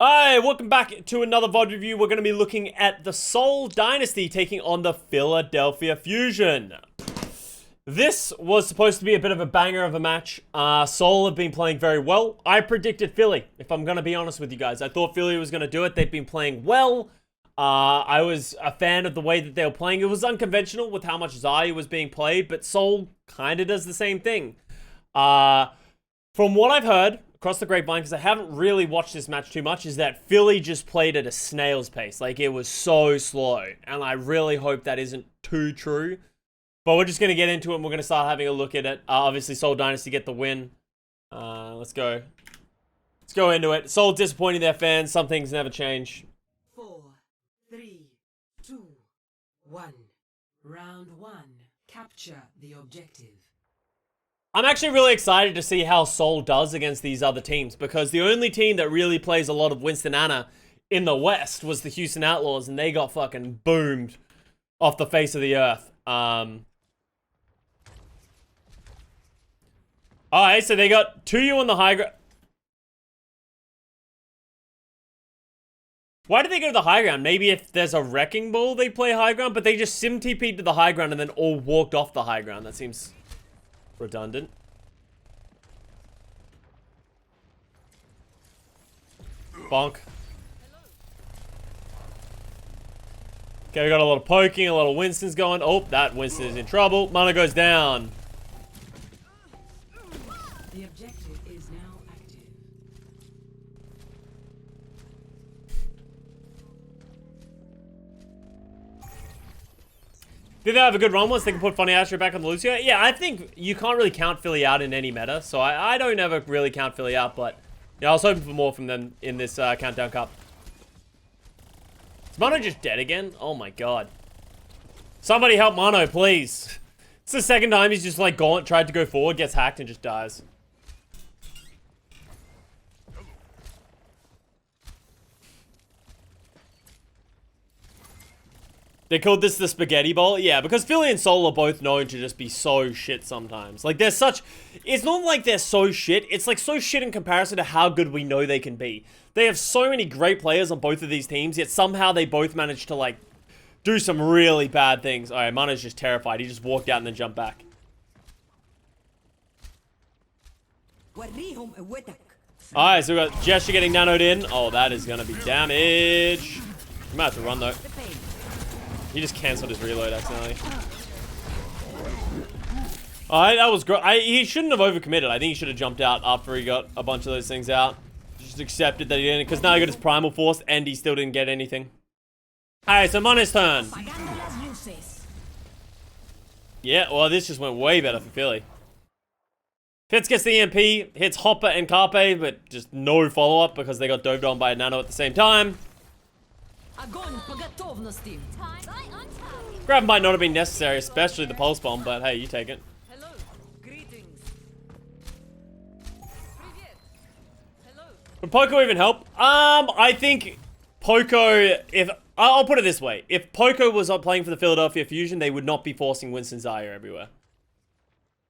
Hi, welcome back to another VOD review. We're going to be looking at the Seoul Dynasty taking on the Philadelphia Fusion. This was supposed to be a bit of a banger of a match. Seoul have been playing very well. I predicted Philly, if I'm going to be honest with you guys. I thought Philly was going to do it. They've been playing well. I was a fan of the way that they were playing. It was unconventional with how much Xayah was being played, but Seoul kind of does the same thing. From what I've heard across the grapevine, because I haven't really watched this match too much, is that Philly just played at a snail's pace. Like, it was so slow. And I really hope that isn't too true. But we're just going to get into it and we're going to start having a look at it. Obviously, Seoul Dynasty get the win. Let's go. Let's go into it. Seoul disappointing their fans. Some things never change. 4, 3, 2, 1. Round 1. Capture the objective. I'm actually really excited to see how Seoul does against these other teams, because the only team that really plays a lot of Winston Anna in the West was the Houston Outlaws, and they got fucking boomed off the face of the earth. Alright, so they got 2U on the high ground. Why did they go to the high ground? Maybe if there's a wrecking ball, they play high ground, but they just sim TP'd to the high ground and then all walked off the high ground. That seems redundant. Bonk. Okay, we got a lot of poking, a lot of Winston's going. Oh, that Winston is in trouble. Mana goes down. The objective is now active. Did they have a good run once they can put Funny Astro back on the Lucio? Yeah, I think you can't really count Philly out in any meta, so I don't ever really count Philly out, but yeah, I was hoping for more from them in this Countdown Cup. Is Mono just dead again? Oh my god. Somebody help Mono, please. It's the second time he's just like tried to go forward, gets hacked, and just dies. They called this the spaghetti bowl? Yeah, because Philly and Seoul are both known to just be so shit sometimes. Like, they're such... It's not like they're so shit. It's like so shit in comparison to how good we know they can be. They have so many great players on both of these teams, yet somehow they both manage to, like, do some really bad things. Alright, Mano's just terrified. He just walked out and then jumped back. Alright, so we got Gesture getting nanoed in. Oh, that is gonna be damage. We might have to run, though. He just cancelled his reload accidentally. Alright, that was great. He shouldn't have overcommitted. I think he should have jumped out after he got a bunch of those things out. Just accepted that he didn't, because now he got his primal force and he still didn't get anything. Alright, so Mono's turn. Yeah, well, this just went way better for Philly. Fitz gets the EMP, hits Hopper and Carpe, but just no follow-up because they got doved on by a nano at the same time. Grab might not have been necessary, especially the pulse bomb, but hey, you take it. Hello. Greetings. Would Poco even help? I think Poco, I'll put it this way. If Poco was not playing for the Philadelphia Fusion, they would not be forcing Winston Xayah everywhere.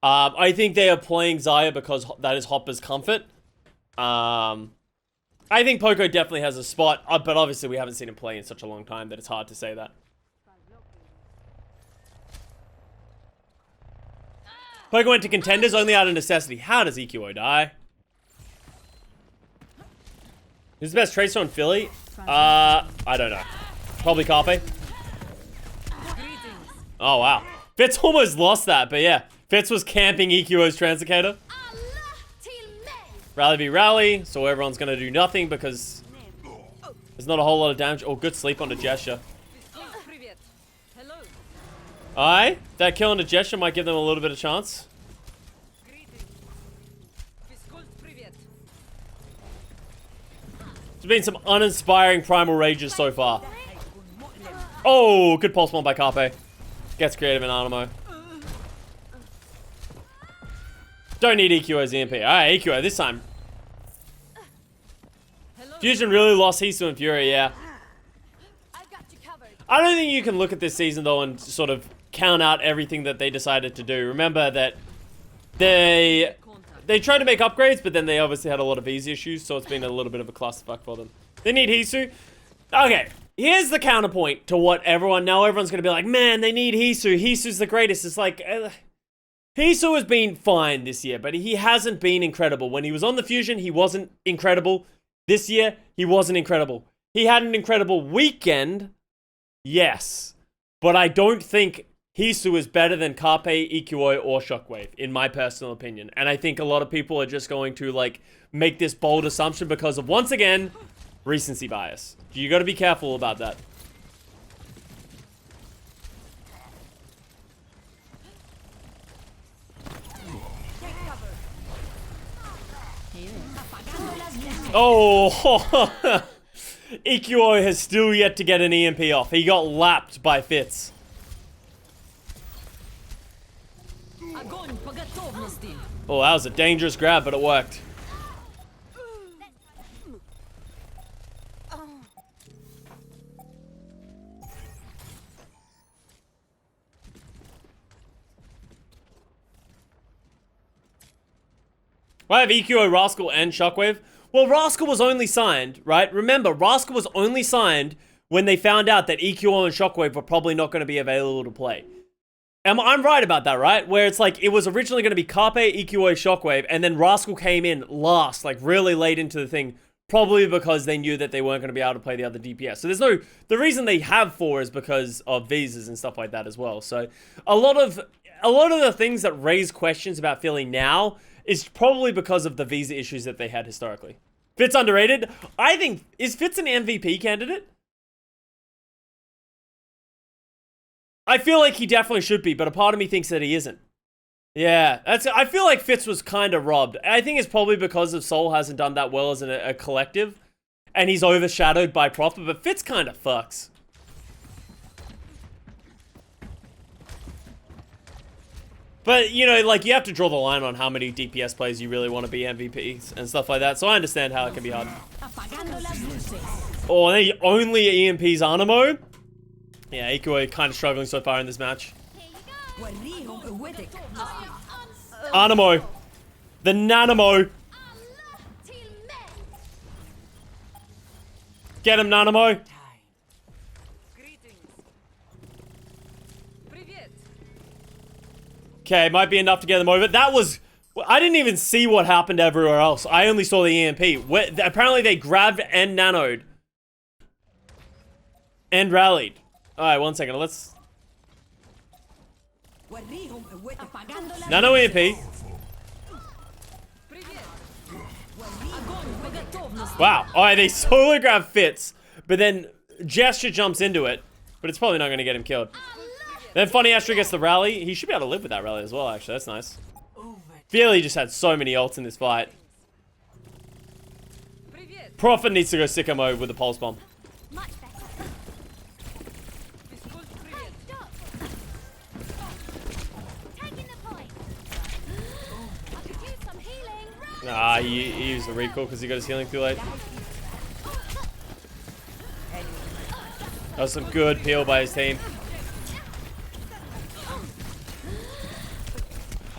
I think they are playing Xayah because that is Hopper's comfort. I think Poco definitely has a spot, but obviously we haven't seen him play in such a long time that it's hard to say that. Poco went to contenders only out of necessity. How does EQO die? Who's the best tracer on Philly? I don't know. Probably Carpe. Oh, wow. Fitz almost lost that, but yeah. Fitz was camping EQO's Translocator. Rally v rally, so everyone's gonna do nothing because there's not a whole lot of damage. Oh, good sleep on the Gesture. Alright, that kill on the Gesture might give them a little bit of chance. There's been some uninspiring primal rages so far. Oh, good pulse bomb by Carpe. Gets creative in Animo. Don't need EQO's EMP. Alright, EQO this time. Fusion really lost Hisu and Fury, yeah. I don't think you can look at this season, though, and sort of count out everything that they decided to do. Remember that they tried to make upgrades, but then they obviously had a lot of easy issues, so it's been a little bit of a clusterfuck for them. They need Hisu. Okay, here's the counterpoint to what everyone's gonna be like, man, they need Hisu. Hisu's the greatest. It's like, Hisu has been fine this year, but he hasn't been incredible. When he was on the Fusion, he wasn't incredible. This year, he wasn't incredible. He had an incredible weekend, yes, but I don't think Hisu is better than Carpe, EQO, or Shockwave, in my personal opinion. And I think a lot of people are just going to, like, make this bold assumption because of, once again, recency bias. You gotta be careful about that. Oh, EQO has still yet to get an EMP off. He got lapped by Fitz. Oh, that was a dangerous grab, but it worked. Why have EQO, Rascal, and Shockwave? Well, Rascal was only signed, right? Remember, Rascal was only signed when they found out that EQO and Shockwave were probably not going to be available to play. I'm right about that, right? Where it's like, it was originally going to be Carpe, EQO, Shockwave, and then Rascal came in last, like really late into the thing, probably because they knew that they weren't going to be able to play the other DPS. So the reason they have 4 is because of visas and stuff like that as well. So a lot of the things that raise questions about Philly now is probably because of the visa issues that they had historically. Fitz underrated? I think, is Fitz an MVP candidate? I feel like he definitely should be, but a part of me thinks that he isn't. Yeah, I feel like Fitz was kind of robbed. I think it's probably because of Seoul hasn't done that well as a collective, and he's overshadowed by Proper, but Fitz kind of fucks. But, you know, like, you have to draw the line on how many DPS players you really want to be MVPs and stuff like that, so I understand how it can be hard. Oh, and then he only EMPs Animo? Yeah, EQO kind of struggling so far in this match. Animo. The Nanimo. Get him, Nanimo. Okay, might be enough to get them over. That was... I didn't even see what happened everywhere else. I only saw the EMP. Apparently they grabbed and nanoed. And rallied. Alright, 1 second. Let's... Nano EMP. Wow. Alright, they solo grab Fitz. But then Gesture jumps into it. But it's probably not going to get him killed. Then Funny Astro gets the rally. He should be able to live with that rally as well, actually. That's nice. Feely just had so many ults in this fight. Prophet needs to go sicko mode with the pulse bomb. Nah, he used the recall because he got his healing too late. That was some good peel by his team.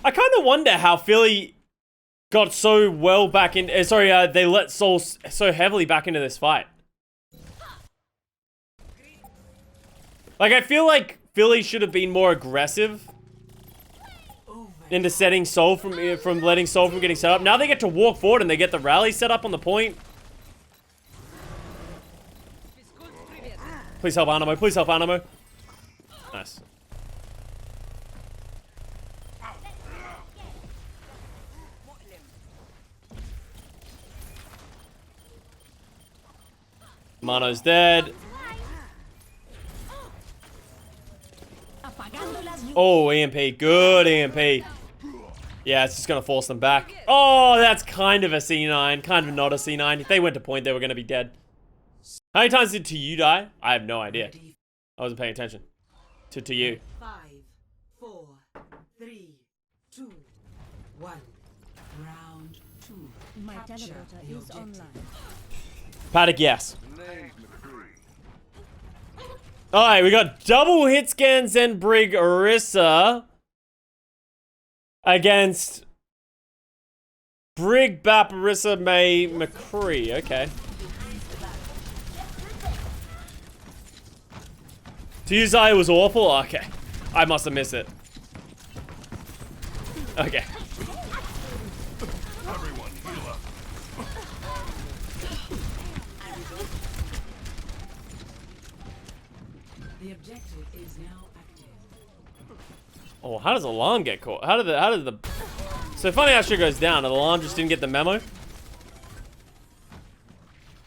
I kind of wonder how Philly got so well back in... they let Seoul so heavily back into this fight. Like, I feel like Philly should have been more aggressive into setting Seoul from letting Seoul from getting set up. Now they get to walk forward and they get the rally set up on the point. Please help Animo. Please help Animo. Nice. Mano's dead. Oh, EMP. Good EMP. Yeah, it's just going to force them back. Oh, that's kind of a C9. Kind of not a C9. If they went to point, they were going to be dead. How many times did To You die? I have no idea. I wasn't paying attention. To You. 5, 4, 3, 2, 1. Round 2. My teleporter is online. Paddock, yes. Alright, we got double hit scans and Brig Orisa against Brig Bap Orisa May McCree. Okay. Fuseye was awful? Okay. I must have missed it. Okay. Everyone, heal up. The objective is now active. Oh, how does alarm get caught? How did the So funny how shit goes down, and the alarm just didn't get the memo?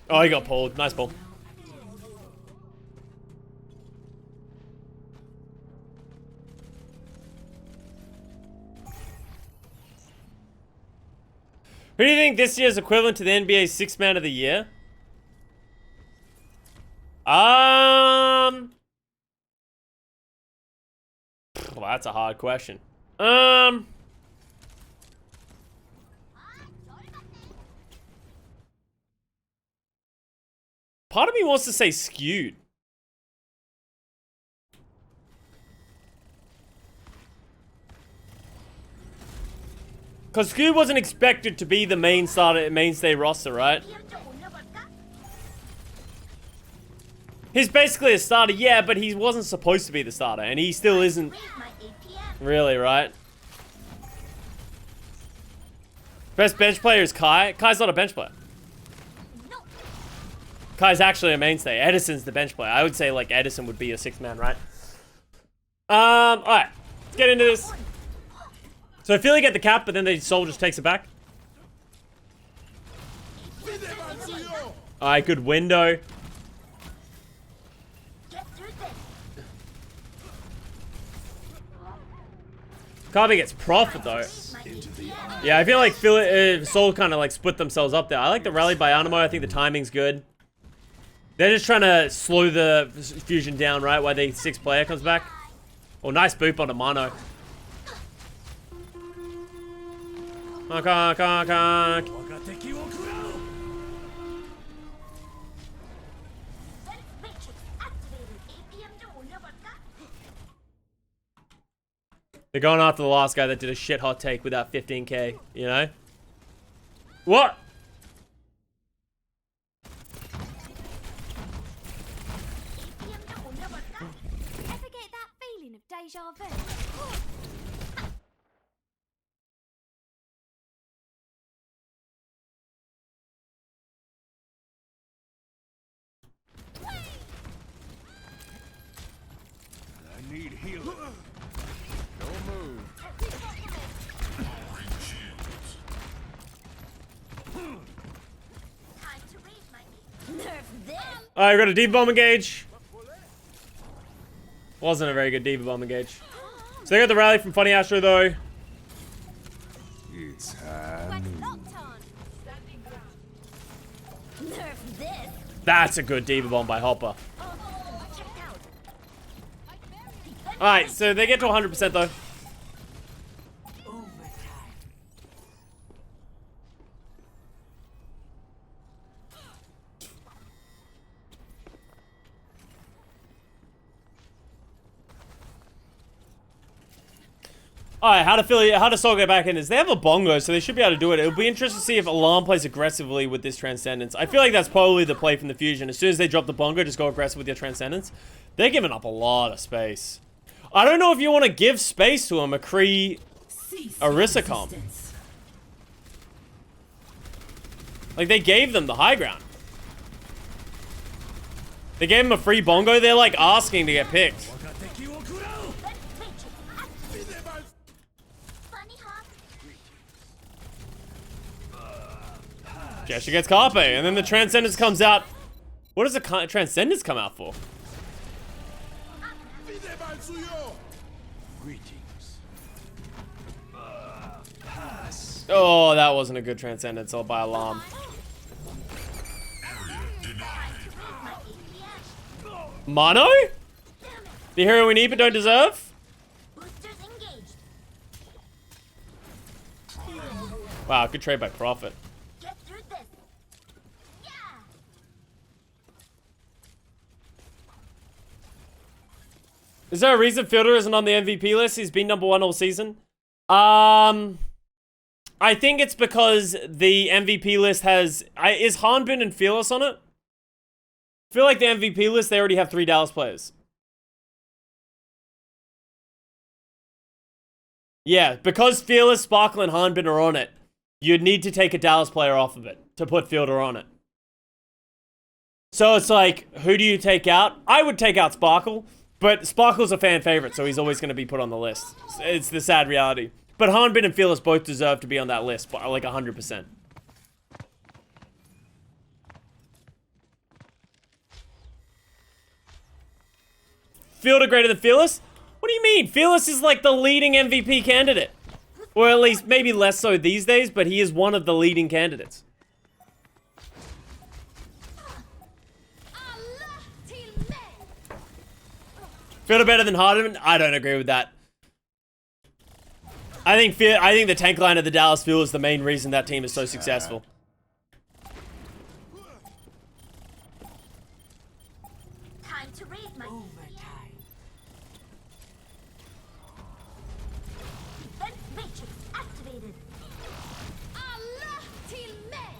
Oh, he got pulled. Nice pull. Who do you think this year is equivalent to the NBA's Sixth Man of the Year? Well, that's a hard question. Part of me wants to say skewed. Because skewed wasn't expected to be the mainstay roster, right? He's basically a starter, yeah, but he wasn't supposed to be the starter, and he still isn't really, right? Best bench player is Kai. Kai's not a bench player. Kai's actually a mainstay. Edison's the bench player. I would say, like, Edison would be a sixth man, right? Alright. Let's get into this. So I feel like get the cap, but then the Soul just takes it back. Alright, good window. Kabe gets profit though. Yeah, I feel like Soul kind of like split themselves up there. I like the rally by Animo. I think the timing's good. They're just trying to slow the fusion down, right? While the sixth player comes back. Oh, nice boop on a mono. They're going after the last guy that did a shit hot take without 15k, you know? What? Ever get that feeling of deja vu? I need healing. Don't move. Alright, we got a deep bomb engage. Wasn't a very good deep bomb engage. So they got the rally from Funny Astro though. It's time. That's a good diva bomb by Hopper. Alright, so they get to 100% though. Alright, how to Soul get back in is they have a bongo, so they should be able to do it. It'll be interesting to see if Alarm plays aggressively with this Transcendence. I feel like that's probably the play from the Fusion. As soon as they drop the bongo, just go aggressive with your Transcendence. They're giving up a lot of space. I don't know if you want to give space to a McCree Arisacom. Like, they gave them the high ground. They gave him a free bongo. They're like asking to get picked. Gesture gets Carpe, and then the Transcendence comes out. What does the Transcendence come out for? Oh, that wasn't a good Transcendence by Alarm. Mono? The hero we need but don't deserve? Wow, good trade by Prophet. Is there a reason Fielder isn't on the MVP list? He's been #1 all season. I think it's because the MVP list has... is Hanbin and Fearless on it? I feel like the MVP list, they already have 3 Dallas players. Yeah, because Fearless, Sparkle, and Hanbin are on it, you'd need to take a Dallas player off of it to put Fielder on it. So it's like, who do you take out? I would take out Sparkle, but Sparkle's a fan favorite, so he's always going to be put on the list. It's the sad reality. But Hanbin and Fearless both deserve to be on that list, like 100%. Fielder greater than Fearless? What do you mean? Fearless is like the leading MVP candidate. Or at least maybe less so these days, but he is one of the leading candidates. Fielder better than Harden? I don't agree with that. I think the tank line of the Dallas Fuel is the main reason that team is so successful. Time to raise my Overtime. defense matrix activated. Allah till May.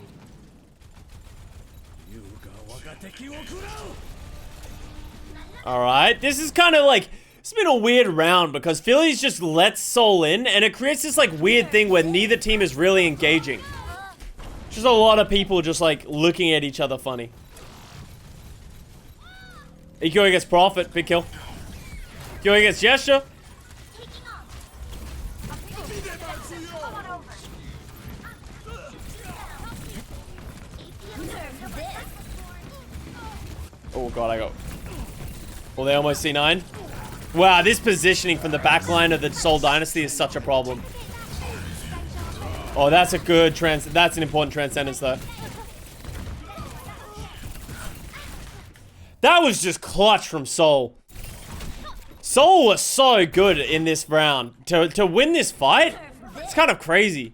Alright, this is kind of like, it's been a weird round because Phillies just lets Seoul in and it creates this like weird thing where neither team is really engaging. Just a lot of people just like looking at each other funny. EQ against Prophet, big kill. EQ against Gesture. Oh god, I got... Well, they almost C9. Wow, this positioning from the back line of the Seoul Dynasty is such a problem. Oh, that's a good that's an important transcendence though. That was just clutch from Seoul. Seoul was so good in this round. To win this fight, it's kind of crazy.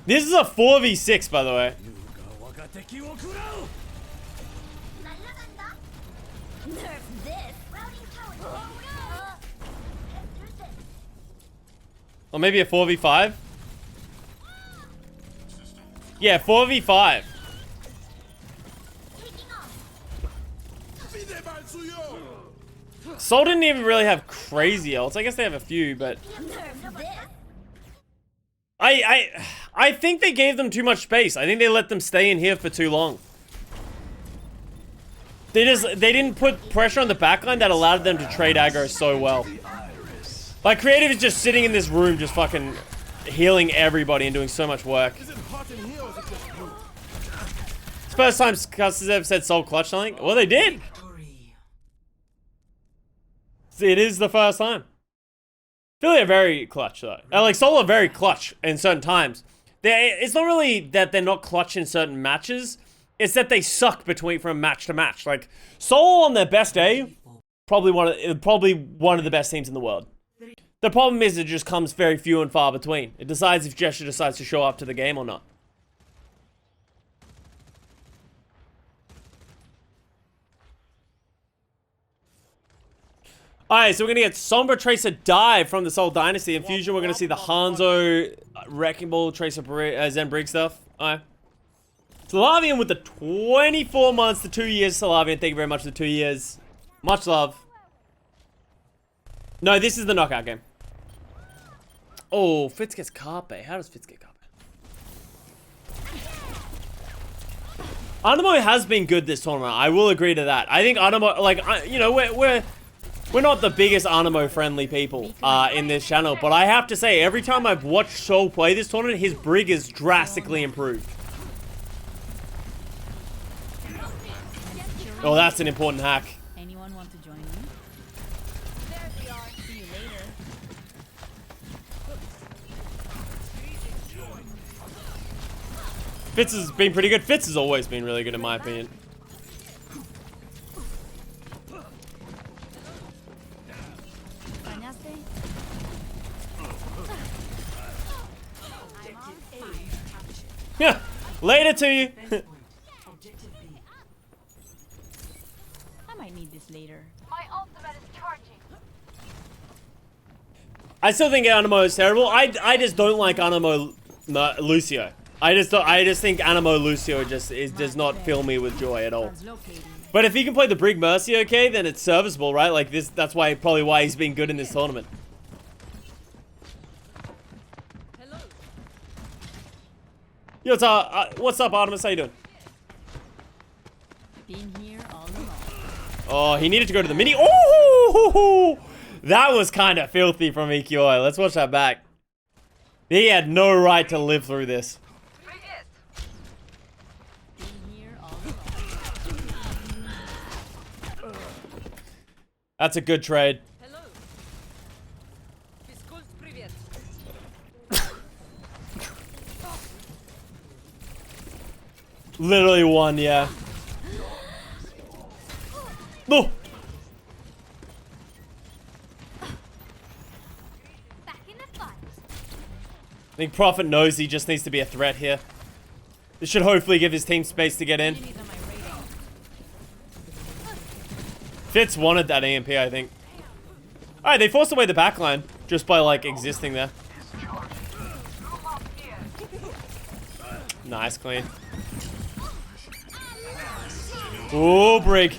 This is a 4v6, by the way. Or maybe a 4v5? Yeah, 4v5. Seoul didn't even really have crazy ults. I guess they have a few, but... I think they gave them too much space. I think they let them stay in here for too long. They didn't put pressure on the backline that allowed them to trade aggro so well. Like, Creative is just sitting in this room just fucking healing everybody and doing so much work. It's the first time Custa's ever said Seoul clutch something. Well, they did. It is the first time. Philly are very clutch though. Like Seoul are very clutch in certain times. It's not really that they're not clutch in certain matches. It's that they suck from match to match. Like Seoul on their best day, probably one of the best teams in the world. The problem is it just comes very few and far between. It decides if Gesture decides to show up to the game or not. Alright, so we're going to get Sombra, Tracer, Dive from the Seoul Dynasty. In Fusion, we're going to see the Hanzo, Wrecking Ball, Tracer, Zen Brig stuff. Alright. Salavian with the 24 months to 2 years. Salavian, thank you very much for the 2 years. Much love. No, this is the knockout game. Oh, Fitz gets Carpe. How does Fitz get Carpe? Animo has been good this tournament. I will agree to that. I think Animo, like, you know, we're not the biggest Animo-friendly people in this channel, but I have to say, every time I've watched Seoul play this tournament, his Brig is drastically improved. Oh, that's an important hack. Anyone want to join me? There we are. See you later. Fitz has been pretty good. Fitz has always been really good in my opinion. Yeah, later to you. I might need this later. My ultimate is charging. I still think Animo is terrible. I just don't like Animo Lucio. I just think Animo Lucio does not fill me with joy at all. But if he can play the Brig Mercy okay, then it's serviceable, right? Like this, that's why probably why he's been good in this tournament. Hello. Yo, what's up, Artemis? How you doing? Been here all along. Oh, he needed to go to the mini. Oh, that was kind of filthy from EQI. Let's watch that back. He had no right to live through this. Been here all along. That's a good trade. Hello. Физкульт, привет. Literally one, yeah. No. Back in the fight. I think Prophet knows he just needs to be a threat here. This should hopefully give his team space to get in. Enemies on my radar. Fitz wanted that AMP, I think. Alright, they forced away the backline just by, like, existing there. Nice, clean. Ooh, break.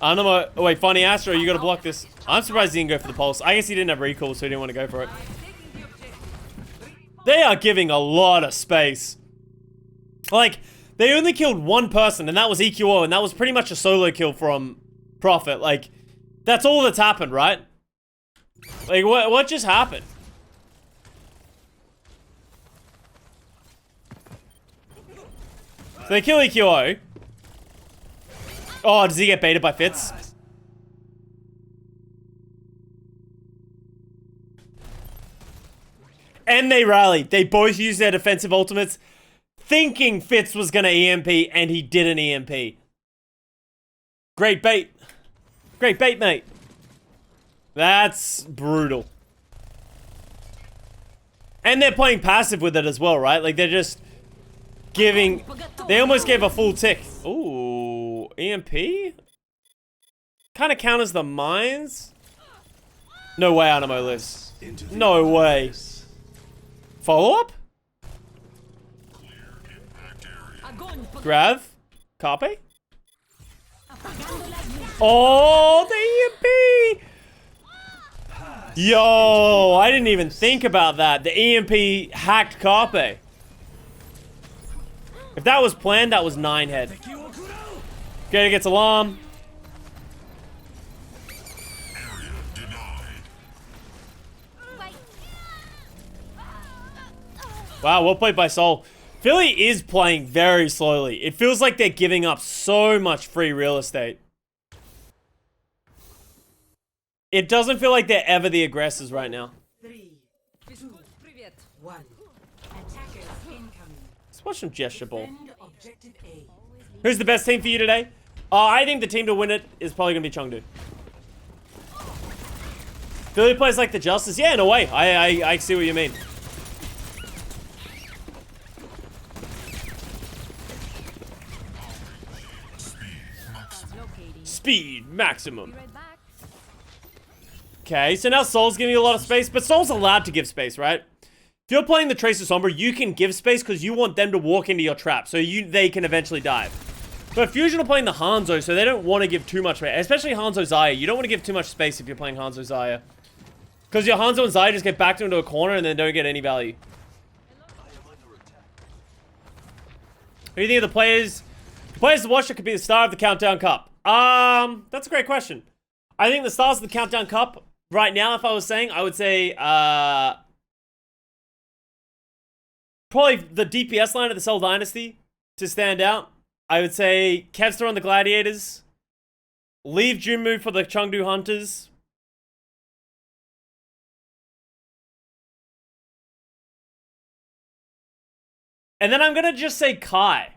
I don't know. Oh, wait, Funny Astro, you gotta block this. I'm surprised he didn't go for the pulse. I guess he didn't have recall, so he didn't want to go for it. They are giving a lot of space. Like, they only killed one person, and that was EQO, and that was pretty much a solo kill from Prophet. Like, that's all that's happened, right? Like, what just happened? So they kill EQO. Oh, does he get baited by Fitz? And they rallied. They both used their defensive ultimates, thinking Fitz was gonna EMP, and he didn't EMP. Great bait. Great bait, mate. That's brutal. And they're playing passive with it as well, right? Like, they're just giving... They almost gave a full tick. Ooh, EMP? Kind of counters the mines. No way Animo lives. No way. Follow up? Grav? Carpe? Oh, the EMP! Yo, I didn't even think about that. The EMP hacked Carpe. If that was planned, that was 9 head. Okay, gets alarm. Wow, well played by Seoul. Philly is playing very slowly. It feels like they're giving up so much free real estate. It doesn't feel like they're ever the aggressors right now. 3, Физкульт, привет. 1. Attackers incoming. Let's watch some gesture ball. Defend objective A. Who's the best team for you today? I think the team to win it is probably going to be Chengdu. Philly plays like the Justice. Yeah, in a way. I see what you mean. Locating. Speed maximum. Be right back. Okay, so now Soul's giving you a lot of space, but Soul's allowed to give space, right? If you're playing the Tracer Sombra, you can give space because you want them to walk into your trap, so they can eventually dive. But Fusion are playing the Hanzo, so they don't want to give too much space, especially Hanzo Zaya. You don't want to give too much space if you're playing Hanzo Zaya. Because your Hanzo and Zaya just get backed into a corner and then don't get any value. Who do you think of the players? The players to watch that could be the star of the Countdown Cup. That's a great question. I think the stars of the Countdown Cup right now, if I was saying, I would say, probably the DPS line of the Seoul Dynasty to stand out. I would say Kevster on the Gladiators. Leave Junmu for the Chengdu Hunters. And then I'm going to just say Kai.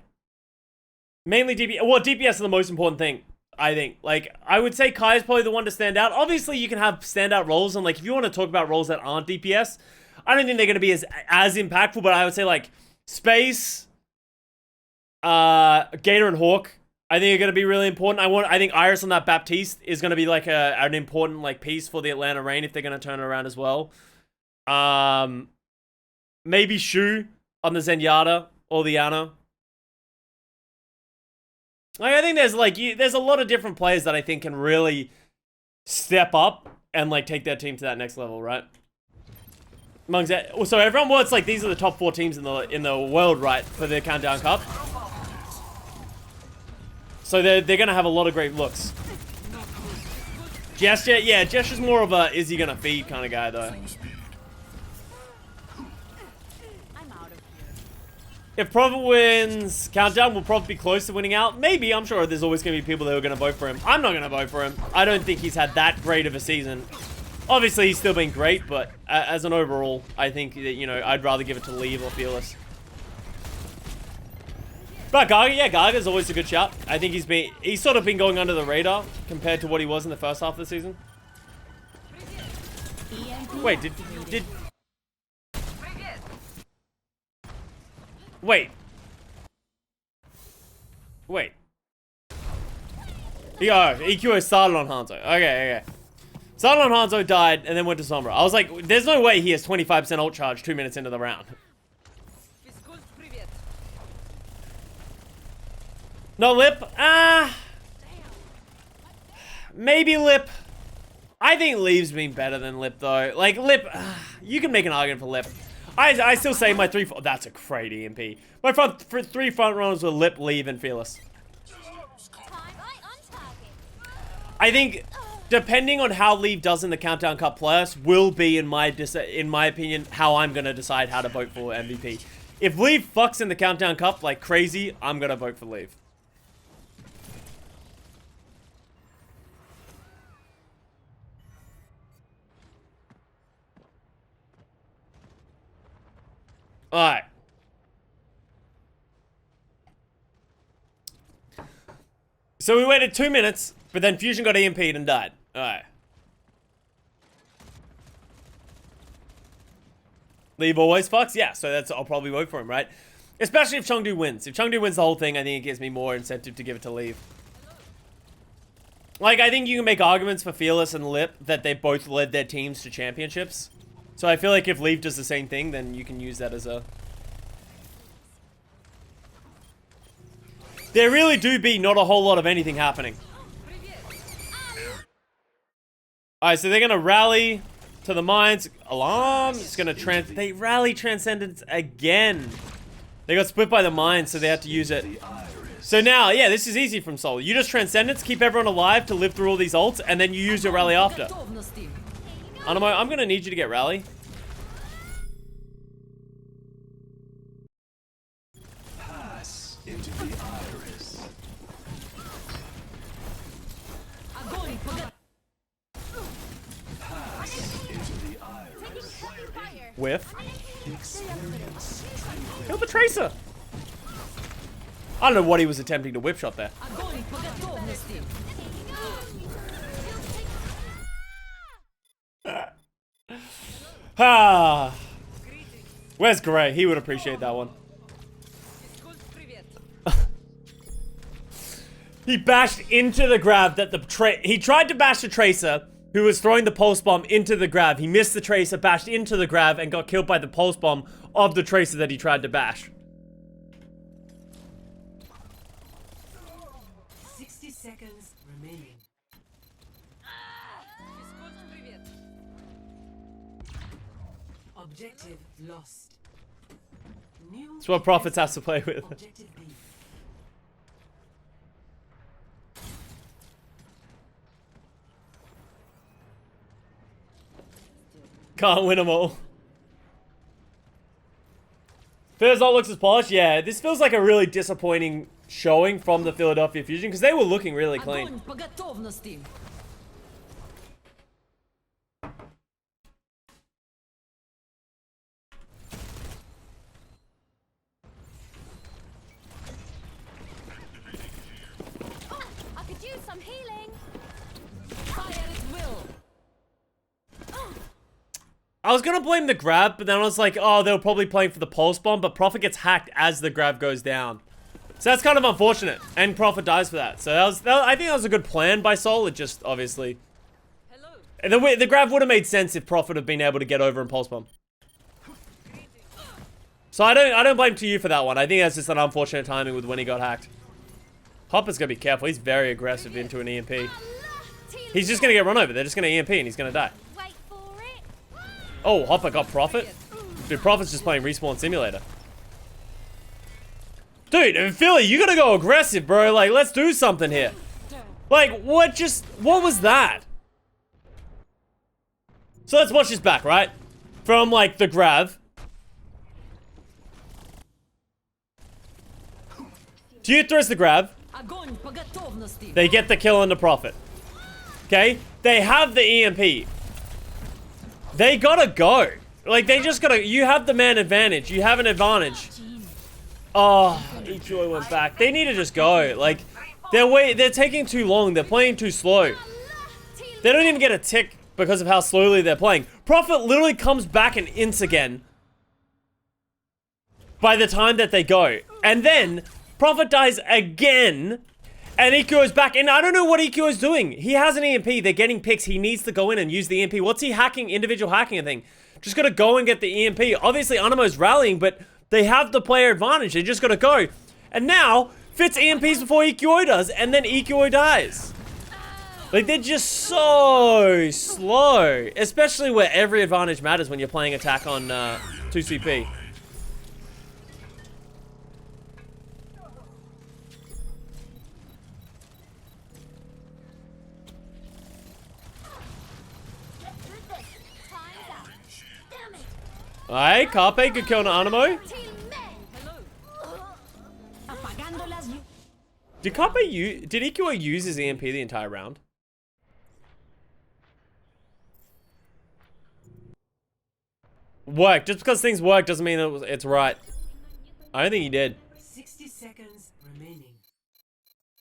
Mainly DPS. Well, DPS is the most important thing, I think. Like, I would say Kai is probably the one to stand out. Obviously, you can have standout roles. And, like, if you want to talk about roles that aren't DPS, I don't think they're going to be as impactful. But I would say, like, Space, Gator and Hawk, I think are going to be really important. I think Iris on that Baptiste is going to be, like, an important, like, piece for the Atlanta Reign if they're going to turn it around as well. Maybe Shu on the Zenyatta or the Ana. Like, I think there's like there's a lot of different players that I think can really step up and like take their team to that next level, right? Amongst that, so everyone wants like these are the top 4 teams in the world, right, for the Countdown Cup. So they're gonna have a lot of great looks. Gesture, yeah, Gesture's more of a is he gonna feed kind of guy though. I'm out of here. If Prophet wins Countdown, we'll probably be close to winning out. Maybe, I'm sure there's always gonna be people that are gonna vote for him. I'm not gonna vote for him. I don't think he's had that great of a season. Obviously, he's still been great, but as an overall, I think that, you know, I'd rather give it to Leave or Fearless. But Gaga, yeah, Gaga's always a good shout. I think he's sort of been going under the radar compared to what he was in the first half of the season. Wait, Wait. Yeah, EQO started on Hanzo. Okay. Started on Hanzo, died, and then went to Sombra. I was like, there's no way he has 25% ult charge 2 minutes into the round. No Lip? Maybe Lip. I think Leave's been better than Lip, though. Like, Lip, you can make an argument for Lip. I still say my that's a great EMP. My 3 front runners were Lip, Leave, and Fearless. I think, depending on how Leave does in the Countdown Cup playoffs, will be, in my opinion, how I'm going to decide how to vote for MVP. If Leave fucks in the Countdown Cup like crazy, I'm going to vote for Leave. Alright. So we waited 2 minutes, but then Fusion got EMP'd and died. Alright. Leave always fucks? Yeah, so I'll probably vote for him, right? Especially if Chengdu wins. If Chengdu wins the whole thing, I think it gives me more incentive to give it to Leave. Like, I think you can make arguments for Fearless and Lip that they both led their teams to championships. So I feel like if Leave does the same thing, then you can use that as a... There really do be not a whole lot of anything happening. Alright, so they're gonna rally to the mines. Alarm! It's gonna they rally Transcendence again. They got split by the mines, so they had to use it. So now, yeah, this is easy from Soul. You just Transcendence, keep everyone alive to live through all these ults, and then you use your rally after. Animo, I'm gonna need you to get rally. Pass into the iris. Pass into the iris. Whiff. Experience. Kill the Tracer. I don't know what he was attempting to whip shot there. Where's Gray? He would appreciate that one. He bashed into the grab that he tried to bash the Tracer, who was throwing the pulse bomb into the grab. He missed the Tracer, bashed into the grab, and got killed by the pulse bomb of the Tracer that he tried to bash. 60 seconds remaining. Objective lost. New That's what Prophets has to play with. Objective B. Can't win them all. All looks as polished. Yeah, this feels like a really disappointing showing from the Philadelphia Fusion because they were looking really clean. I could use some healing. Fire at will. I was gonna blame the grab, but then I was like, oh, they were probably playing for the pulse bomb, but Prophet gets hacked as the grab goes down. So that's kind of unfortunate, and Prophet dies for that. So I think that was a good plan by Soul. It just obviously, the grab would have made sense if Prophet had been able to get over and pulse bomb. So I don't blame to you for that one. I think that's just an unfortunate timing with when he got hacked. Hopper's gonna be careful. He's very aggressive into an EMP. He's just gonna get run over. They're just gonna EMP and he's gonna die. Wait for it. Oh, Hopper got Prophet? Dude, Prophet's just playing Respawn Simulator. Dude, in Philly, you gotta go aggressive, bro. Like, let's do something here. Like, what was that? So let's watch this back, right? From, like, the Grav. Dude throws the Grav. They get the kill on the Prophet. Okay? They have the EMP. They gotta go. Like, they just gotta... You have the man advantage. You have an advantage. Oh, EQO went back. They need to just go. Like, they're taking too long. They're playing too slow. They don't even get a tick because of how slowly they're playing. Prophet literally comes back and ints again by the time that they go. And then, Prophet dies again, and EQO is back. And I don't know what EQO is doing. He has an EMP. They're getting picks. He needs to go in and use the EMP. What's he hacking? Individual hacking a thing. Just gotta go and get the EMP. Obviously, Anamo's rallying, but they have the player advantage. They just gotta go. And now, Fitz EMPs before EQO does, and then EQO dies. Like, they're just so slow. Especially where every advantage matters when you're playing attack on 2CP. Alright, Carpe, good kill on Animo. Did EQO use his EMP the entire round? Work. Just because things work doesn't mean it's right. I don't think he did. 60 seconds remaining.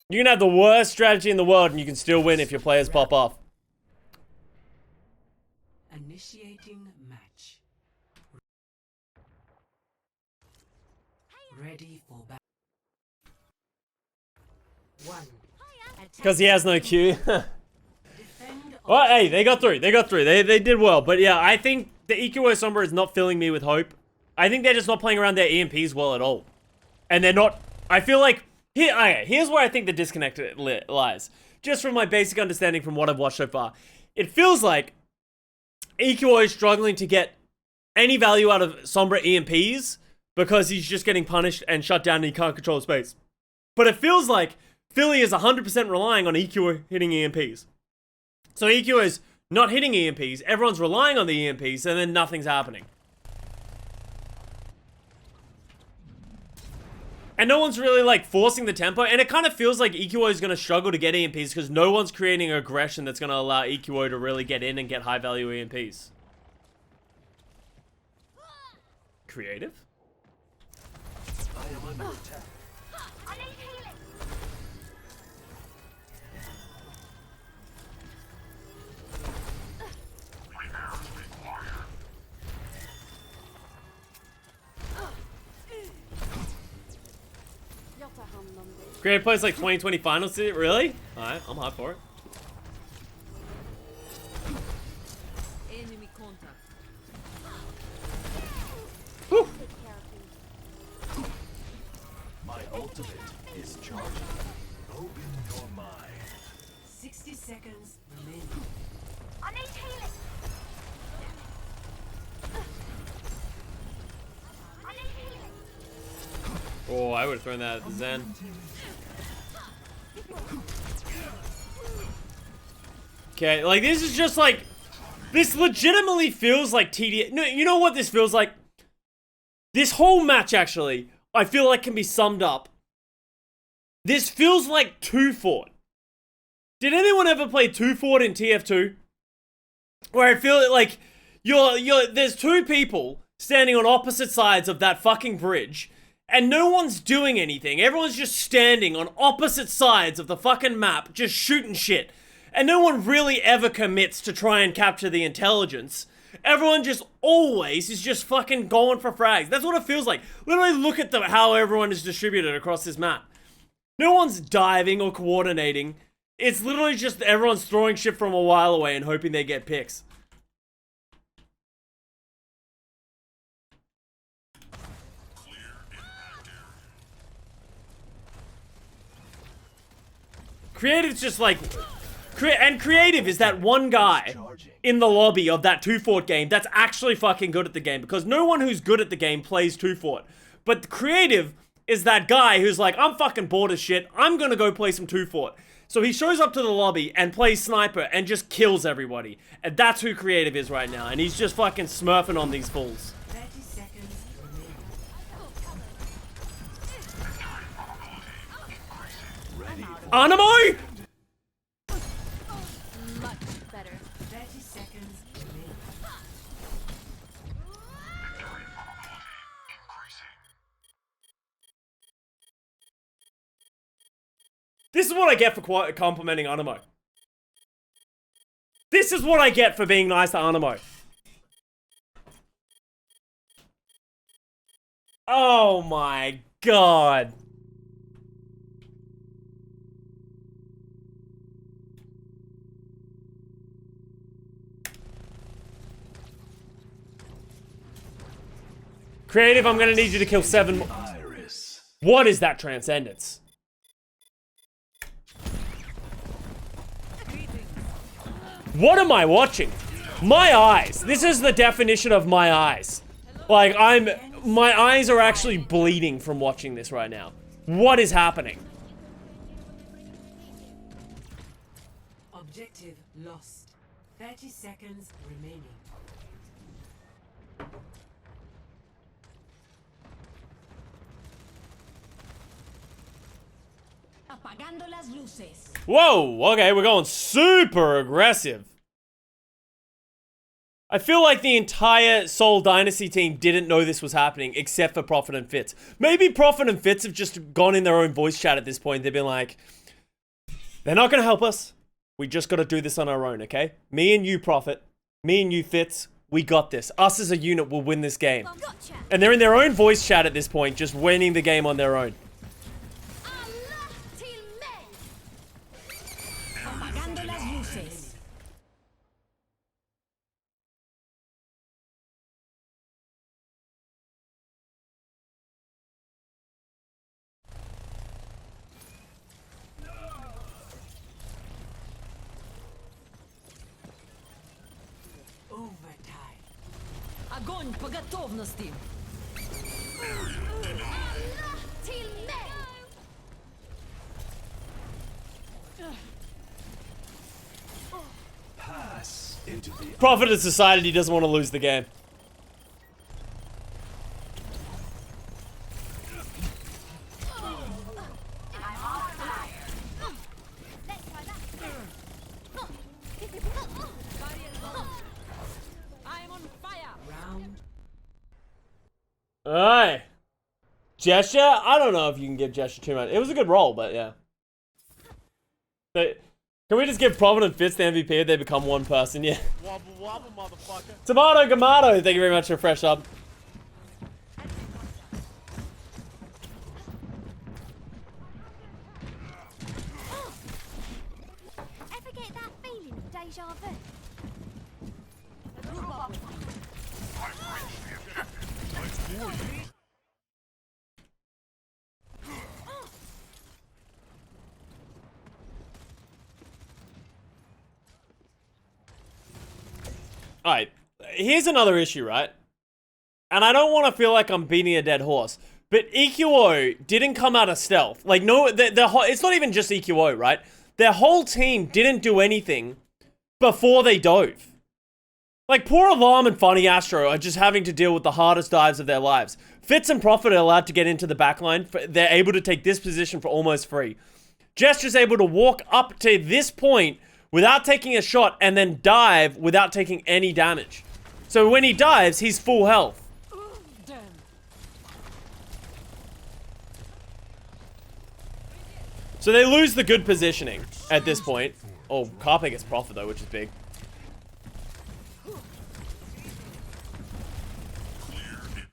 You can have the worst strategy in the world and you can still win if your players pop off. Initiating match. Ready for battle. One. Because he has no Q. Defend Well, hey, they got through. They got through. They did well. But yeah, I think the EQO Sombra is not filling me with hope. I think they're just not playing around their EMPs well at all. And they're not... I feel like... Here's where I think the disconnect lies. Just from my basic understanding from what I've watched so far. It feels like EQO is struggling to get any value out of Sombra EMPs because he's just getting punished and shut down and he can't control space. But it feels like Philly is 100% relying on EQO hitting EMPs. So EQO is not hitting EMPs, everyone's relying on the EMPs, and then nothing's happening. And no one's really, like, forcing the tempo, and it kind of feels like EQO is going to struggle to get EMPs because no one's creating aggression that's going to allow EQO to really get in and get high-value EMPs. Creative? I am under attack. Creative plays like 2020 finals, really? Alright, I'm hot for it. Enemy contact. Whew. My ultimate is charging. Open your mind. 60 seconds remaining. I need healing. I need healing. Oh, I would have thrown that at the Zen. Okay, like, this is just like... This legitimately feels like TD... No, you know what this feels like? This whole match, actually, I feel like can be summed up. This feels like 2 Fort. Did anyone ever play 2 Fort in TF2? Where I feel like there's 2 people standing on opposite sides of that fucking bridge, and no one's doing anything. Everyone's just standing on opposite sides of the fucking map, just shooting shit. And no one really ever commits to try and capture the intelligence. Everyone just always is just fucking going for frags. That's what it feels like. Literally look at how everyone is distributed across this map. No one's diving or coordinating. It's literally just everyone's throwing shit from a while away and hoping they get picks. Creative's just like... And Creative is that one guy in the lobby of that 2-Fort game that's actually fucking good at the game. Because no one who's good at the game plays 2-Fort. But Creative is that guy who's like, I'm fucking bored as shit. I'm gonna go play some 2-Fort. So he shows up to the lobby and plays Sniper and just kills everybody. And that's who Creative is right now. And he's just fucking smurfing on these fools. 30 seconds remaining. Animo! Much better. 30 seconds remaining. This is what I get for complimenting Animo. This is what I get for being nice to Animo. Oh my god. Creative, I'm gonna need you to kill 7 more. Iris. What is that transcendence? What am I watching? My eyes. This is the definition of my eyes. Like, my eyes are actually bleeding from watching this right now. What is happening? Objective lost. 30 seconds remaining. Apagando las luces. Whoa, okay, we're going super aggressive. I feel like the entire Seoul Dynasty team didn't know this was happening, except for Prophet and Fitz. Maybe Prophet and Fitz have just gone in their own voice chat at this point. They've been like, they're not gonna help us. We just gotta do this on our own, okay? Me and you, Prophet. Me and you, Fitz. We got this. Us as a unit will win this game. Gotcha. And they're in their own voice chat at this point, just winning the game on their own. Allah till men. Apagando las luces. Overtime. Огонь по готовности. Allah till men. Pass into the Prophet has decided he doesn't want to lose the game. Let's try that. I'm on fire. Round Alright. Gesture? I don't know if you can give Gesture too much. It was a good roll, but yeah. Can we just give Prophet and Fitz the MVP if they become one person? Yeah. Wobble wobble, motherfucker. Tomato Gamato, thank you very much for a fresh sub. Ever get that feeling of deja vu? Alright, here's another issue, right? And I don't want to feel like I'm beating a dead horse, but EQO didn't come out of stealth. Like, no, it's not even just EQO, right? Their whole team didn't do anything before they dove. Like, poor Alarm and Funny Astro are just having to deal with the hardest dives of their lives. Fitz and Prophet are allowed to get into the backline. They're able to take this position for almost free. Gesture's able to walk up to this point without taking a shot and then dive without taking any damage. So when he dives, he's full health. So they lose the good positioning at this point. Oh, Carpe gets Prophet though, which is big.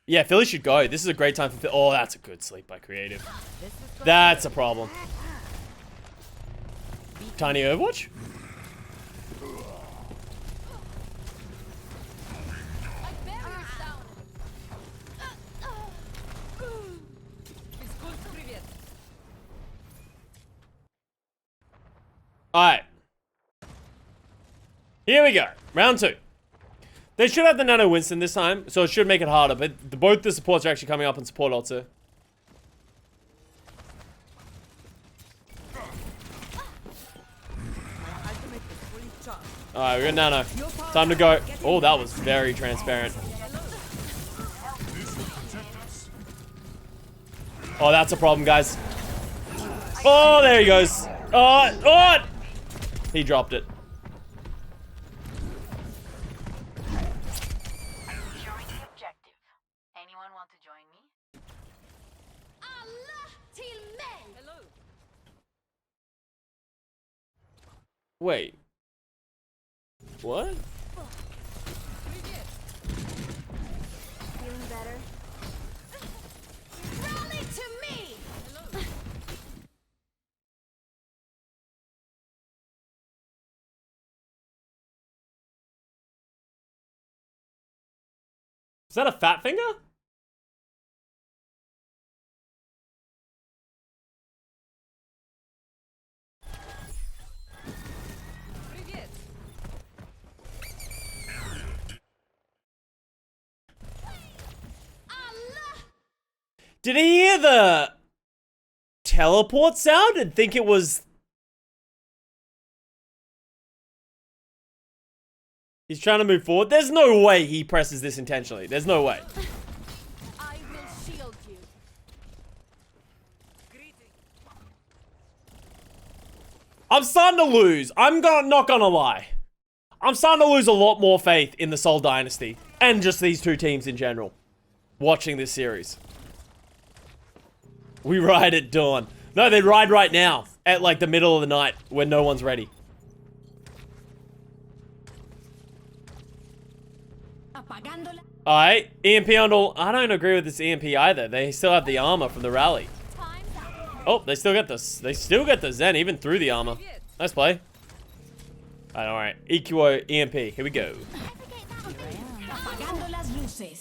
Yeah, Philly should go. This is a great time for Philly. Oh, that's a good sleep by Creative. That's a problem. Tiny Overwatch? Alright. Here we go. Round 2. They should have the Nano Winston this time, so it should make it harder, but both the supports are actually coming up in support also. Alright, we got Nano. Time to go. Oh, that was very transparent. Oh, that's a problem, guys. Oh, there he goes. Oh! He dropped it. Showing the objective. Anyone want to join me? Allah till men. Hello. Wait. What? Feeling better? Rally to me. Is that a fat finger? Did he hear the teleport sound and think it was... He's trying to move forward? There's no way he presses this intentionally. There's no way. I will shield you. I'm starting to lose. Not gonna lie. I'm starting to lose a lot more faith in the Seoul Dynasty. And just these two teams in general. Watching this series. We ride at dawn. No, they ride right now. At like the middle of the night when no one's ready. Alright, EMP on all. I don't agree with this EMP either. They still have the armor from the rally. Oh, they still get this. They still get the Zen even through the armor. Nice play. Alright, EQO EMP. Here we go.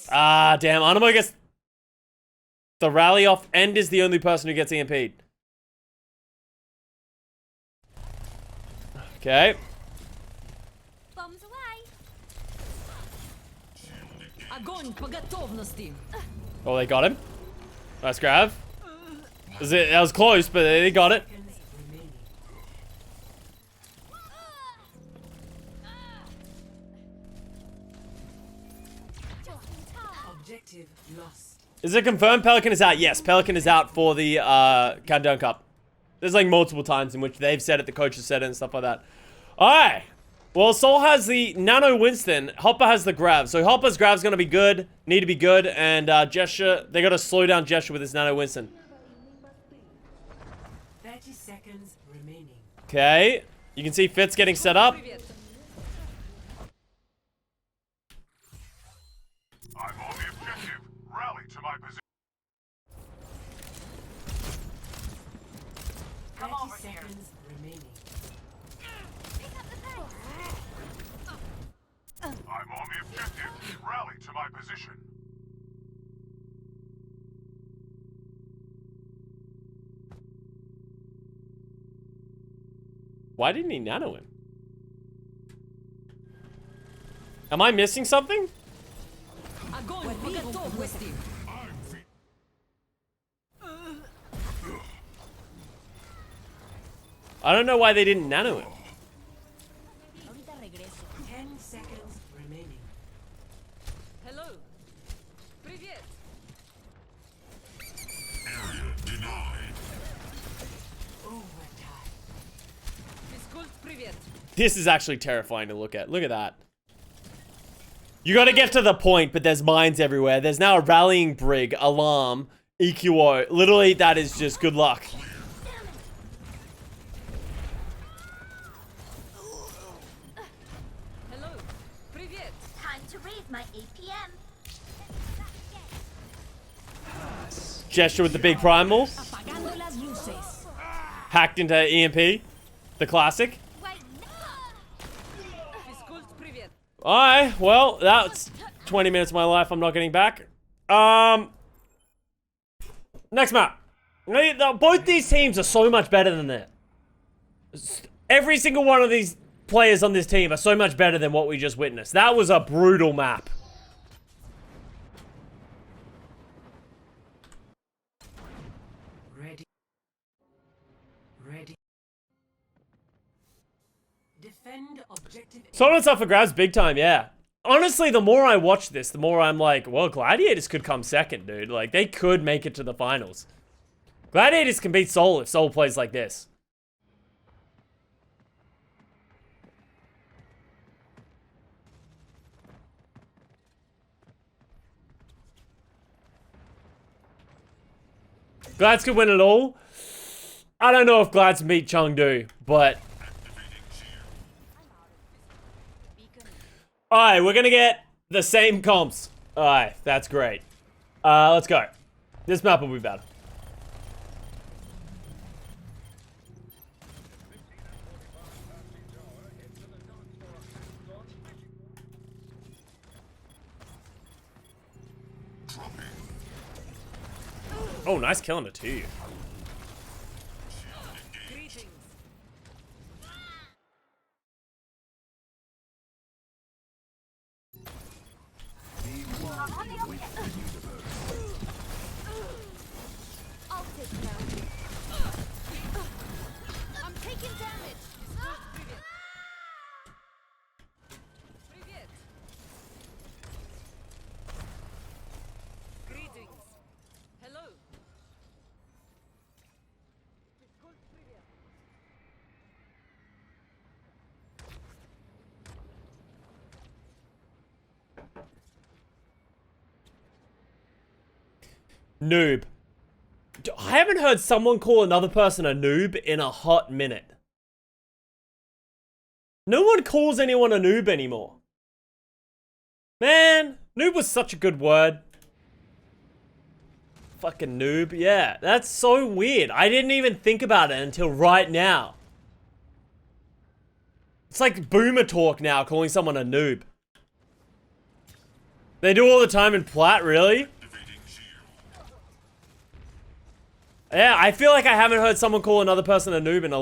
Ah, damn. Animo gets the rally off and is the only person who gets EMP'd. Okay. Bombs away. Oh, they got him. Nice grab. That was close, but they got it. Objective lost. Is it confirmed Pelican is out? Yes, Pelican is out for the Countdown Cup. There's like multiple times in which they've said it, the coaches said it, and stuff like that. Alright. Well, Seoul has the Nano Winston. Hopper has the grab. So Hopper's grab's gonna be good. Need to be good. And Gesture, they gotta slow down Gesture with his Nano Winston. 30 seconds remaining. Okay. You can see Fitz getting set up. I'm on the objective. Rally to my position. 30 seconds remaining. I'm on the objective. Rally to my position. Why didn't he nano him? Am I missing something? I don't know why they didn't nano him. 10 seconds remaining. Hello. Привет. Overtime. Физкульт, привет. This is actually terrifying to look at. Look at that. You gotta get to the point, but there's mines everywhere. There's now a rallying brig, alarm, EQO. Literally, that is just good luck. Hello. Привет. Time to raise my APM. Gesture with the big primal. Hacked into EMP. The classic. Физкульт, привет. Alright, well, that's 20 minutes of my life I'm not getting back. Next map. Both these teams are so much better than that. Every single one of these players on this team are so much better than what we just witnessed. That was a brutal map. Ready. Ready. Defend objective. Someone's up for grabs big time, yeah. Honestly, the more I watch this, the more I'm like, well, Gladiators could come second, dude. Like, they could make it to the finals. Gladiators can beat Seoul if Seoul plays like this. Glads could win it all. I don't know if Glads can beat Chengdu, but... Alright, we're gonna get the same comps. Alright, that's great. Let's go. This map will be better. Oh, nice killing it too. I'll take care of you. I'm taking damage. Привет. Greetings. Hello. Noob. I haven't heard someone call another person a noob in a hot minute. No one calls anyone a noob anymore. Man, noob was such a good word. Fucking noob. Yeah, that's so weird. I didn't even think about it until right now. It's like boomer talk now, calling someone a noob. They do all the time in Plat, really? Yeah, I feel like I haven't heard someone call another person a noob in a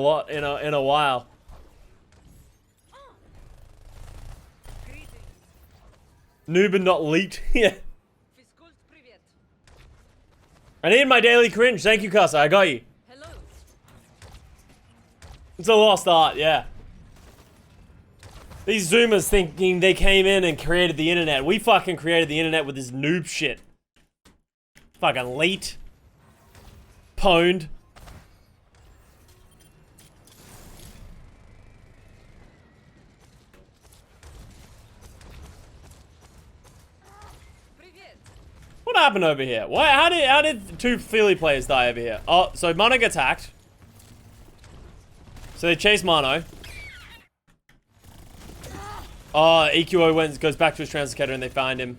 while. Noob and not leaked. Yeah. I need my daily cringe. Thank you, Custa. I got you. Hello. It's a lost art, yeah. These Zoomers thinking they came in and created the internet. We fucking created the internet with this noob shit. Fucking late. Pwned. What happened over here? Why? How did two Philly players die over here? Oh, so Mono gets hacked. So they chase Mono. Oh, EQO goes back to his translocator and they find him.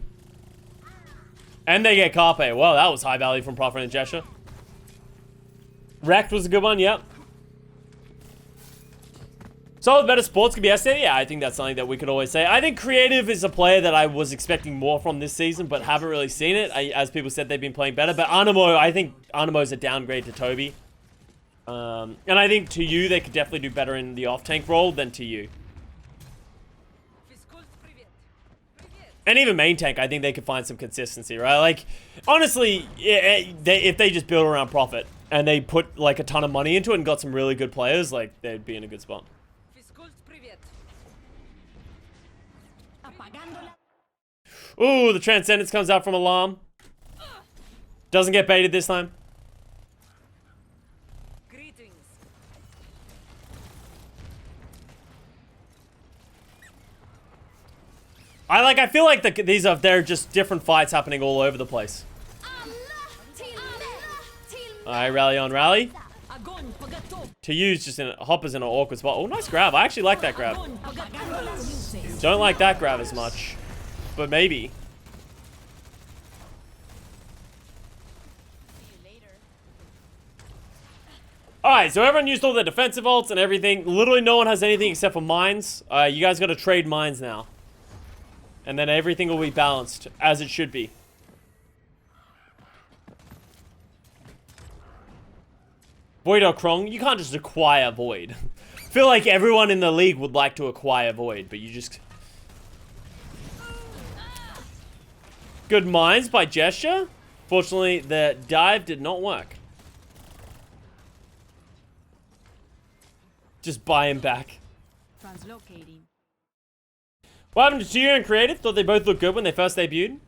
And they get Carpe. Well, that was high value from Profit and Gesture. Wrecked was a good one, yep. So better sports could be estimated? Yeah, I think that's something that we could always say. I think Creative is a player that I was expecting more from this season, but haven't really seen it. As people said, they've been playing better. But Animo, I think Animo's a downgrade to Toby. And I think to you, they could definitely do better in the off-tank role than to you. And even main tank, I think they could find some consistency, right? Like, honestly, if they just build around Profit and they put like a ton of money into it and got some really good players, like they'd be in a good spot. Ooh, the Transcendence comes out from Alarm. Doesn't get baited this time. I feel like they're just different fights happening all over the place. Alright, rally on rally. To use just Hopper's in an awkward spot. Oh, nice grab. I actually like that grab. Don't like that grab as much. But maybe. Alright, so everyone used all their defensive ults and everything. Literally no one has anything except for mines. You guys gotta trade mines now. And then everything will be balanced, as it should be. Void or Krong, you can't just acquire Void. feel like everyone in the league would like to acquire Void, but you just... Good minds by Gesture. Fortunately, the dive did not work. Just buy him back. Translocating. What happened to Tio and Creative? Thought they both looked good when they first debuted.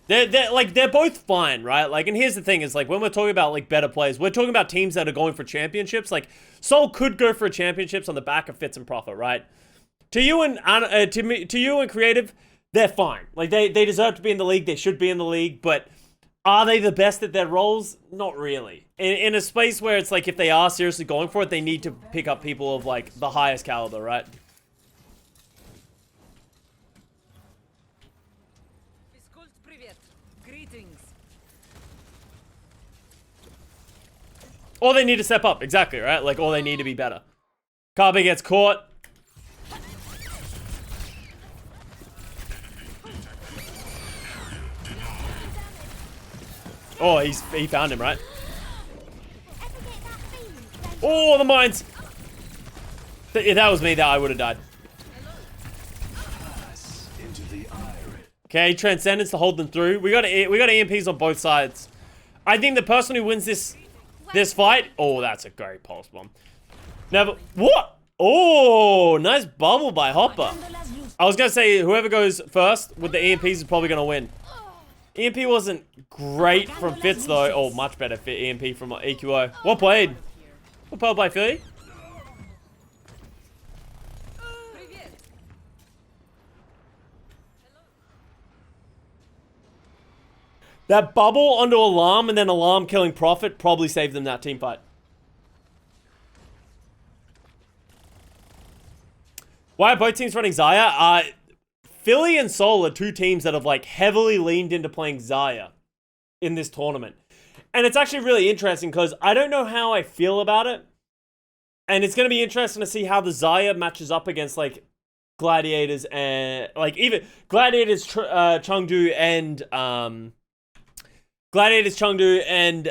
They're both fine, right? Like, and here's the thing is, like, when we're talking about, like, better players, we're talking about teams that are going for championships. Like, Seoul could go for championships on the back of Fits and Profit, right? To you and Creative, they're fine. Like, they deserve to be in the league. They should be in the league, but are they the best at their roles? Not really. In a space where it's like, if they are seriously going for it, they need to pick up people of, like, the highest caliber, right? Or they need to step up, exactly, right? Like, or they need to be better. Carby gets caught. Oh, he found him, right? Oh, the mines! If that was me, that I would have died. Okay, Transcendence to hold them through. We got EMPs on both sides. I think the person who wins this fight... Oh, that's a great pulse bomb. Never... What? Oh, nice bubble by Hopper. I was going to say, whoever goes first with the EMPs is probably going to win. EMP wasn't great from Fits, though. Oh, much better fit EMP from EQO. Well played. Well played by Philly. That bubble onto Alarm and then Alarm killing Prophet probably saved them that team fight. Why are both teams running Xayah? Philly and Seoul are two teams that have like heavily leaned into playing Xayah in this tournament. And it's actually really interesting because I don't know how I feel about it. And it's going to be interesting to see how the Xayah matches up against like Gladiators and like even Gladiators, Chengdu and Gladiators, Chengdu and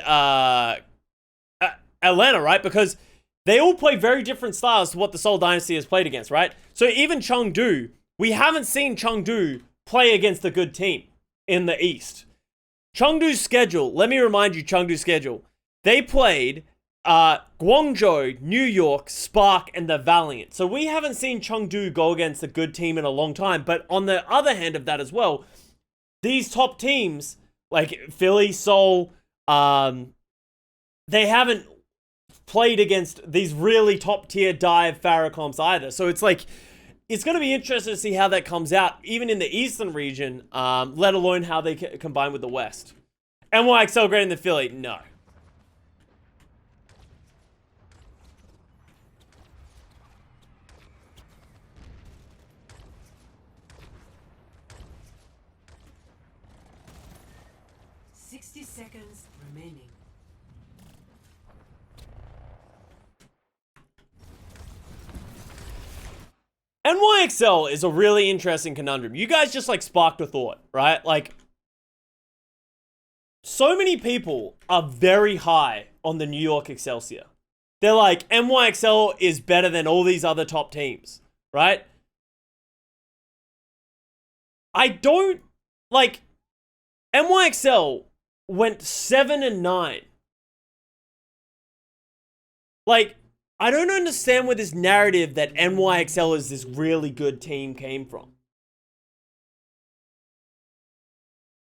Atlanta, right? Because they all play very different styles to what the Seoul Dynasty has played against, right? So even Chengdu, we haven't seen Chengdu play against a good team in the East. Chengdu's schedule, let me remind you Chengdu's schedule. They played Guangzhou, New York, Spark, and the Valiant. So we haven't seen Chengdu go against a good team in a long time. But on the other hand of that as well, these top teams, like Philly, Seoul, they haven't played against these really top tier dive Pharah comps either. So it's like, it's going to be interesting to see how that comes out, even in the Eastern region, let alone how they combine with the West. MYXL greater than Philly? No. Seconds remaining. MYXL is a really interesting conundrum. You guys just like sparked a thought, right? Like, so many people are very high on the New York Excelsior. They're like, MYXL is better than all these other top teams, right? I don't, like, MYXL went 7-9. Like, I don't understand where this narrative that MYXL is this really good team came from.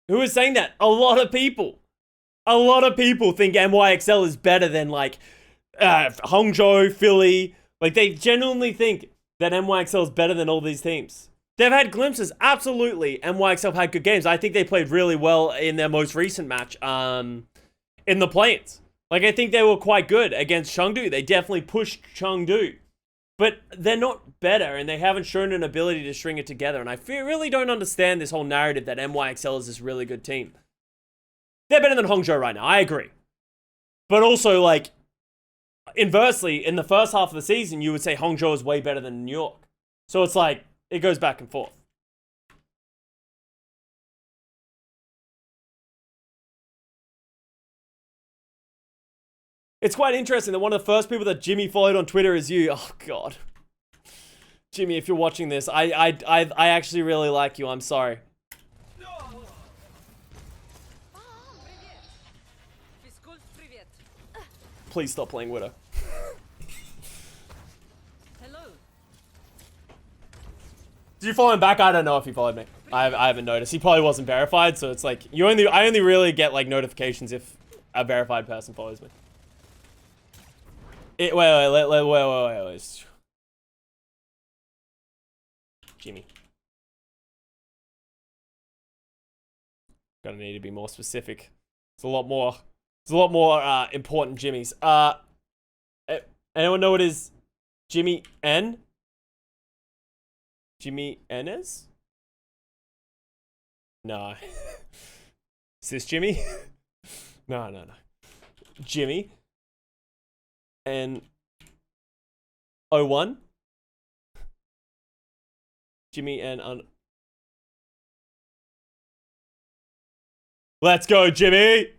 Who is saying that? A lot of people. A lot of people think MYXL is better than, like, Hangzhou, Philly. Like, they genuinely think that MYXL is better than all these teams. They've had glimpses, absolutely. MYXL had good games. I think they played really well in their most recent match in the play-ins. Like, I think they were quite good against Chengdu. They definitely pushed Chengdu. But they're not better, and they haven't shown an ability to string it together. And I really don't understand this whole narrative that MYXL is this really good team. They're better than Hangzhou right now, I agree. But also, like, inversely, in the first half of the season, you would say Hangzhou is way better than New York. So it's like, it goes back and forth. It's quite interesting that one of the first people that Jimmy followed on Twitter is you. Oh, God. Jimmy, if you're watching this, I actually really like you. I'm sorry. Please stop playing Widow. Hello. Did you follow him back? I don't know if he followed me. I haven't noticed. He probably wasn't verified, so it's like I only really get like notifications if a verified person follows me. Wait. Jimmy. Gonna need to be more specific. It's a lot more important Jimmys. Anyone know what is Jimmy N? Jimmy Enes? No. Is this Jimmy? No. Jimmy N 01? Jimmy N Let's go, Jimmy!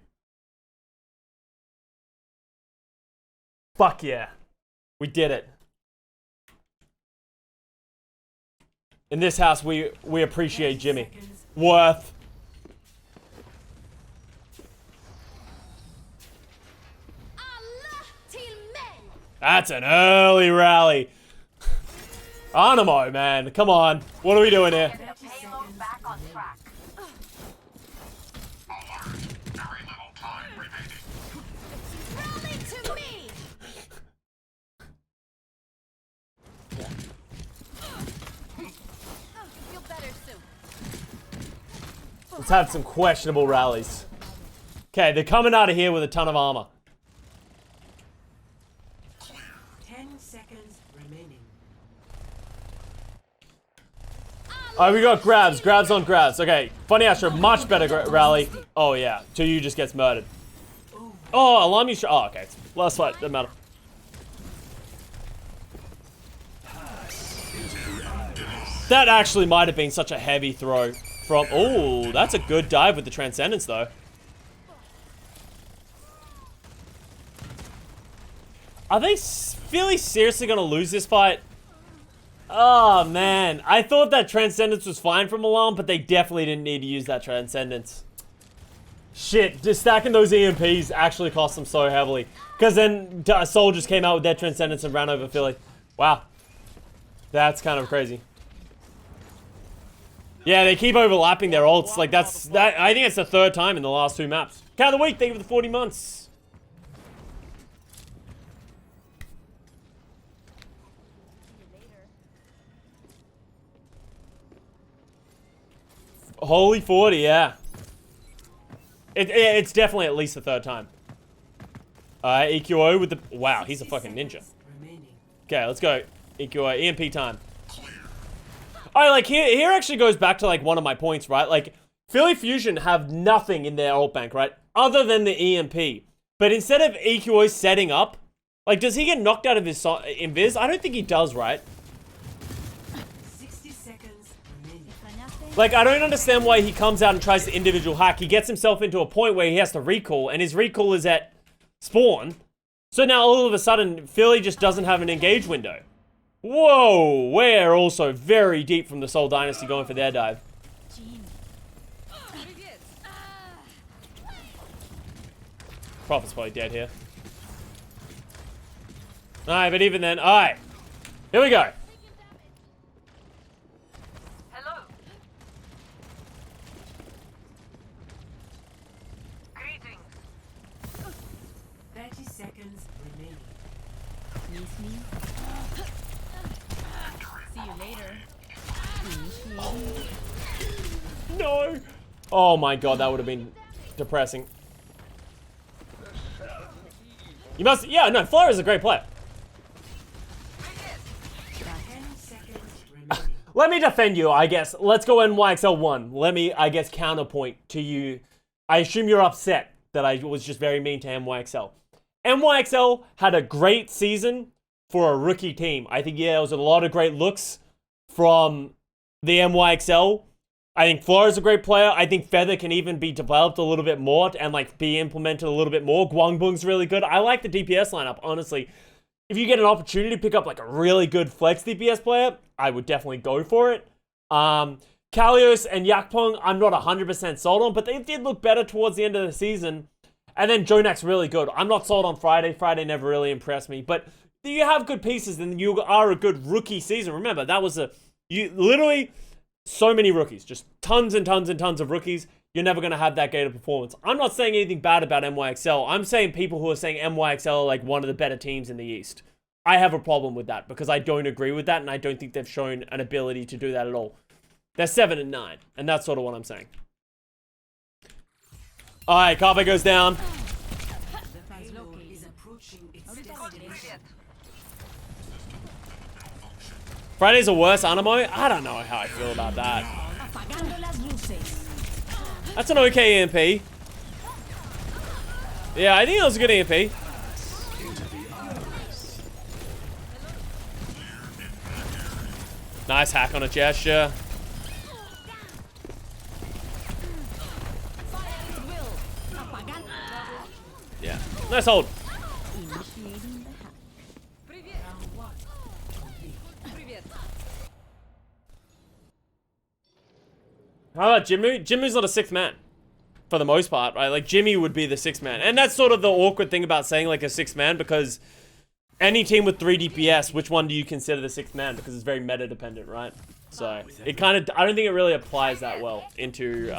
Fuck yeah. We did it. In this house, we appreciate Jimmy. Worth. That's an early rally. Animo, man. Come on. What are we doing here? Back on track. Very little time remaining. Rally to me. You'll better soon. Let's have some questionable rallies. Okay, they're coming out of here with a ton of armor. 10 seconds remaining. Alright, we got grabs. Grabs on grabs. Okay, Funny Astro, much better rally. Oh, yeah. 2U just gets murdered. Oh, alarm you. Oh, okay. Last fight. Doesn't matter. That actually might have been such a heavy throw from... Oh, that's a good dive with the Transcendence, though. Are they really seriously going to lose this fight? Oh, man. I thought that Transcendence was fine from Alarm, but they definitely didn't need to use that Transcendence. Shit, just stacking those EMPs actually cost them so heavily. Because then Soul just came out with their Transcendence and ran over Philly. Wow. That's kind of crazy. Yeah, they keep overlapping their ults. Like, I think it's the third time in the last 2 maps. Count of the week, thank you for the 40 months. Holy 40, yeah. It's definitely at least the third time. EQO with the... Wow, he's a fucking ninja. Okay, let's go. EQO, EMP time. Alright, like, here actually goes back to, like, one of my points, right? Like, Philly Fusion have nothing in their ult bank, right? Other than the EMP. But instead of EQO setting up, like, does he get knocked out of his invis? I don't think he does, right? 60 seconds remaining. Like, I don't understand why he comes out and tries to individual hack. He gets himself into a point where he has to recall, and his recall is at spawn. So now, all of a sudden, Philly just doesn't have an engage window. Whoa! We're also very deep from the Seoul Dynasty going for their dive. Prophet's probably dead here. Alright, but even then, alright. Here we go. Hello. Greetings. 30 seconds remaining. Miss me? See you later. No! Oh my god, that would have been depressing. You must... Yeah, no, Pharah is a great player. 10 seconds remaining. Let me defend you, I guess. Let's go MYXL 1. Let me, I guess, counterpoint to you. I assume you're upset that I was just very mean to MYXL. MYXL had a great season for a rookie team. I think, yeah, it was a lot of great looks from the MYXL. I think Flora's a great player. I think Feather can even be developed a little bit more and like be implemented a little bit more. Guangbung's really good. I like the DPS lineup, honestly. If you get an opportunity to pick up like a really good flex DPS player, I would definitely go for it. Kalios and Yakpong, I'm not 100% sold on, but they did look better towards the end of the season. And then Jonak's really good. I'm not sold on Friday. Friday never really impressed me. But you have good pieces, and you are a good rookie season. Remember, that was literally so many rookies. Just tons and tons and tons of rookies. You're never going to have that gated performance. I'm not saying anything bad about MYXL. I'm saying people who are saying MYXL are like one of the better teams in the East. I have a problem with that because I don't agree with that, and I don't think they've shown an ability to do that at all. They're 7 and 9, and that's sort of what I'm saying. All right, Carpe goes down. The payload is approaching its destination. Friday's a worse animo? I don't know how I feel about that. That's an okay EMP. Yeah, I think that was a good EMP. Nice hack on a gesture. Yeah, nice hold. How about Jimmy? Jimmy's not a 6th man. For the most part, right? Like, Jimmy would be the 6th man. And that's sort of the awkward thing about saying, like, a 6th man, because any team with 3 DPS, which one do you consider the 6th man? Because it's very meta-dependent, right? So, it kind of... I don't think it really applies that well into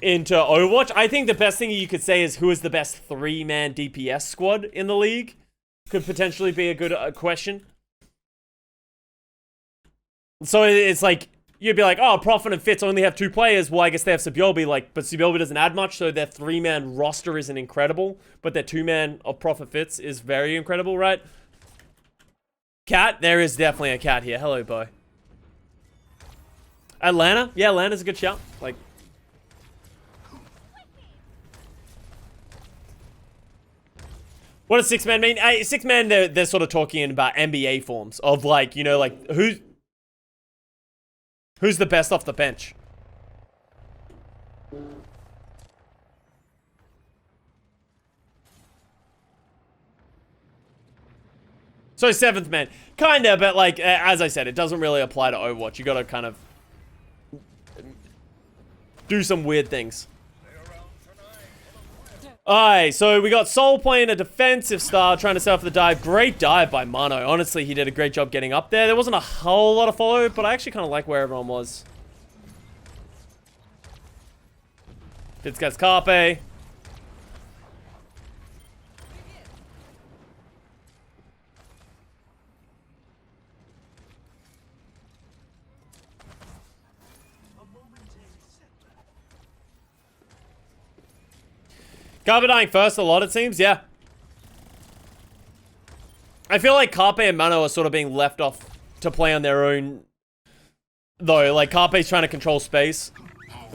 Overwatch. I think the best thing you could say is who is the best 3-man DPS squad in the league. Could potentially be a good question. So, it's like... You'd be like, oh, Prophet and Fitz only have 2 players. Well, I guess they have Subyobi, like, but Subyobi doesn't add much, so their 3-man roster isn't incredible, but their 2-man of Prophet Fitz is very incredible, right? Cat? There is definitely a cat here. Hello, boy. Atlanta? Yeah, Atlanta's a good shout. Like, what does 6-man mean? 6-man, they're sort of talking about NBA forms of, like, you know, like, Who's the best off the bench? So 7th man. Kinda, but like, as I said, it doesn't really apply to Overwatch. You gotta kind of do some weird things. Alright, so we got Seoul playing a defensive style, trying to set up for the dive. Great dive by Mano. Honestly, he did a great job getting up there. There wasn't a whole lot of follow, but I actually kind of like where everyone was. Fitz gets Carpe. Carpe dying first a lot, it seems. Yeah. I feel like Carpe and Mano are sort of being left off to play on their own. Though, like, Carpe's trying to control space.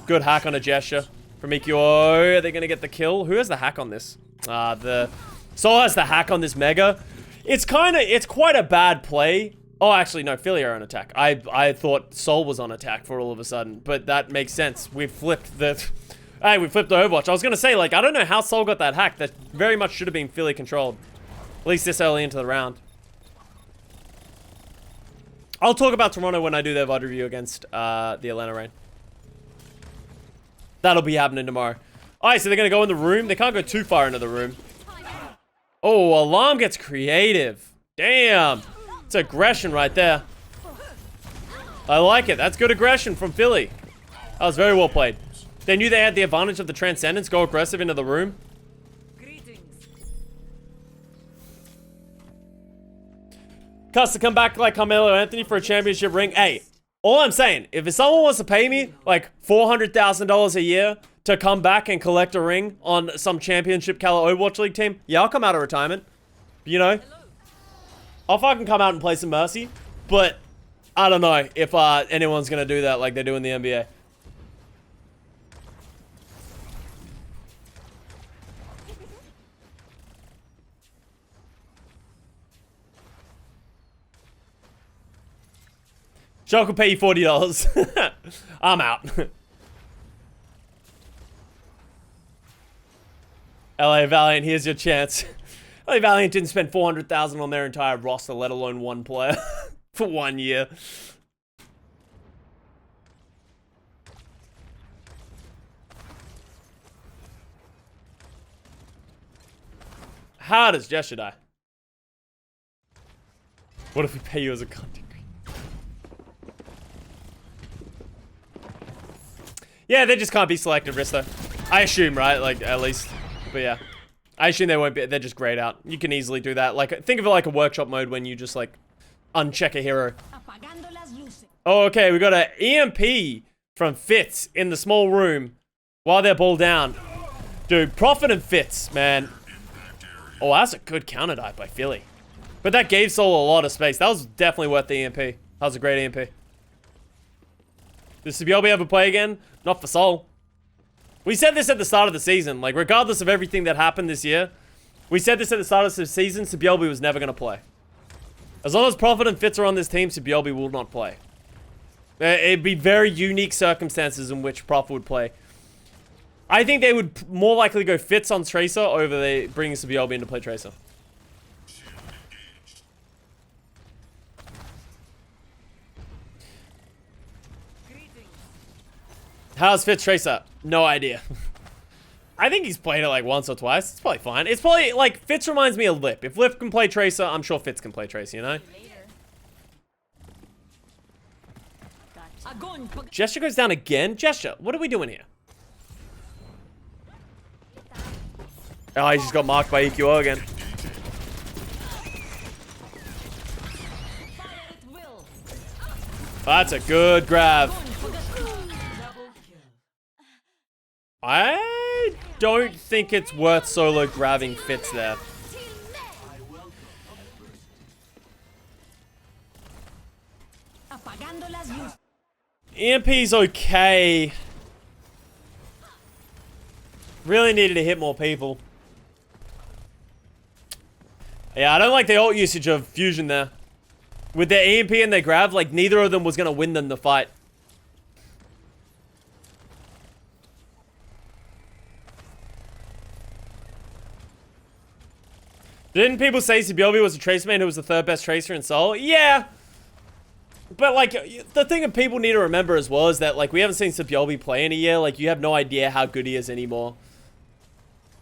Good hack on a gesture from Ikyo. Are they going to get the kill? Who has the hack on this? The Soul has the hack on this Mega. It's quite a bad play. Oh, actually, no, Philly are on attack. I thought Soul was on attack for all of a sudden, but that makes sense. We flipped the... Hey, we flipped the Overwatch. I was going to say, like, I don't know how Soul got that hack. That very much should have been Philly controlled. At least this early into the round. I'll talk about Toronto when I do their VOD review against the Atlanta Reign. That'll be happening tomorrow. Alright, so they're going to go in the room. They can't go too far into the room. Oh, Alarm gets creative. Damn. It's aggression right there. I like it. That's good aggression from Philly. That was very well played. They knew they had the advantage of the Transcendence. Go aggressive into the room. Custa come back like Carmelo Anthony for a championship ring. Hey, all I'm saying, if someone wants to pay me like $400,000 a year to come back and collect a ring on some championship caliber Overwatch League team, yeah, I'll come out of retirement. You know? I'll fucking come out and play some Mercy. But I don't know if anyone's gonna do that like they do in the NBA. Shark will pay you $40. I'm out. LA Valiant, here's your chance. LA Valiant didn't spend $400,000 on their entire roster, let alone one player, for 1 year. How does Gesture die? What if we pay you as a content creator? Yeah, they just can't be selected, Risto. I assume, right? Like, at least. But yeah. I assume they won't be. They're just grayed out. You can easily do that. Like, think of it like a workshop mode when you just, like, uncheck a hero. Oh, okay. We got an EMP from Fitz in the small room while they're ball down. Dude, Prophet and Fitz, man. Oh, that's a good counter dive by Philly. But that gave Soul a lot of space. That was definitely worth the EMP. That was a great EMP. Does Sebiobi ever play again? Not for Soul. We said this at the start of the season. Like, regardless of everything that happened this year, we said this at the start of the season, Sebiobi was never going to play. As long as Prophet and Fitz are on this team, Sebiobi will not play. It'd be very unique circumstances in which Prophet would play. I think they would more likely go Fitz on Tracer over they bringing Sebiobi in to play Tracer. How's Fitz Tracer? No idea. I think he's played it like once or twice. It's probably fine. It's probably like Fitz reminds me of Lip. If Lip can play Tracer, I'm sure Fitz can play Tracer, you know? Gesture goes down again? Gesture, what are we doing here? Oh, he just got marked by EQO again. That's a good grab. I don't think it's worth solo grabbing Fitz there. EMP's okay. Really needed to hit more people. Yeah, I don't like the ult usage of Fusion there. With their EMP and their grab, like, neither of them was going to win them the fight. Didn't people say Sebiobi was a Tracer man who was the third best Tracer in Seoul? Yeah. But, like, the thing that people need to remember as well is that, like, we haven't seen Sebiobi play in a year. Like, you have no idea how good he is anymore.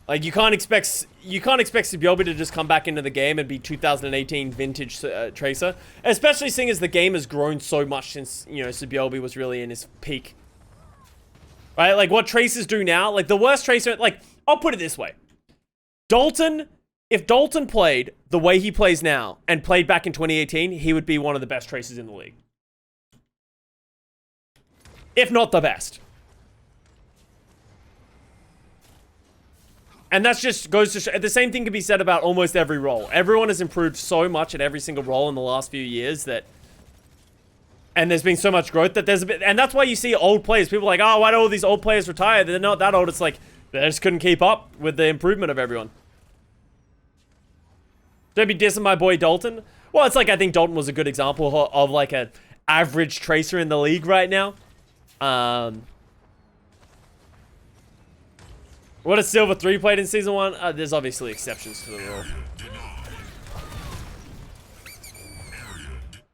Like, you can't expect Sebiobi to just come back into the game and be 2018 vintage Tracer. Especially seeing as the game has grown so much since, you know, Sebiobi was really in his peak. Right? Like, what Tracers do now, like, the worst Tracer, like, I'll put it this way. If Dalton played the way he plays now and played back in 2018, he would be one of the best Tracers in the league. If not the best. And that's just goes to show, the same thing can be said about almost every role. Everyone has improved so much at every single role in the last few years that, and there's been so much growth that there's a bit, and that's why you see old players. People are like, oh, why do all these old players retire? They're not that old. It's like, they just couldn't keep up with the improvement of everyone. Don't be dissing my boy Dalton. Well, it's like, I think Dalton was a good example of like an average Tracer in the league right now. What a Silver 3 played in Season 1? There's obviously exceptions to the rule.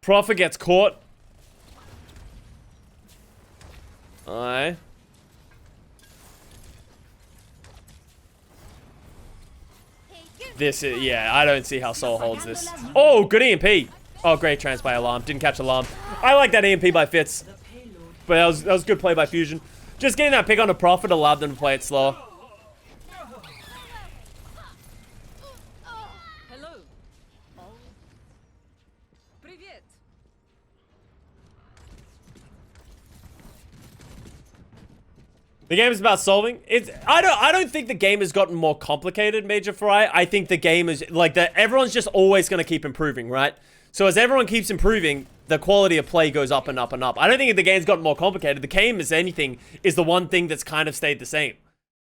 Prophet gets caught. Aye. This is, yeah, I don't see how Soul holds this. Oh, good EMP. Oh, great trans by Alarm. Didn't catch Alarm. I like that EMP by Fitz. But that was good play by Fusion. Just getting that pick on a Prophet allowed them to play it slow. Hello. Привет. The game is about solving. I don't think the game has gotten more complicated, Major Fry. I think the game is like that. Everyone's just always going to keep improving, right? So as everyone keeps improving, the quality of play goes up and up and up. I don't think the game's gotten more complicated. The game, as anything, is the one thing that's kind of stayed the same.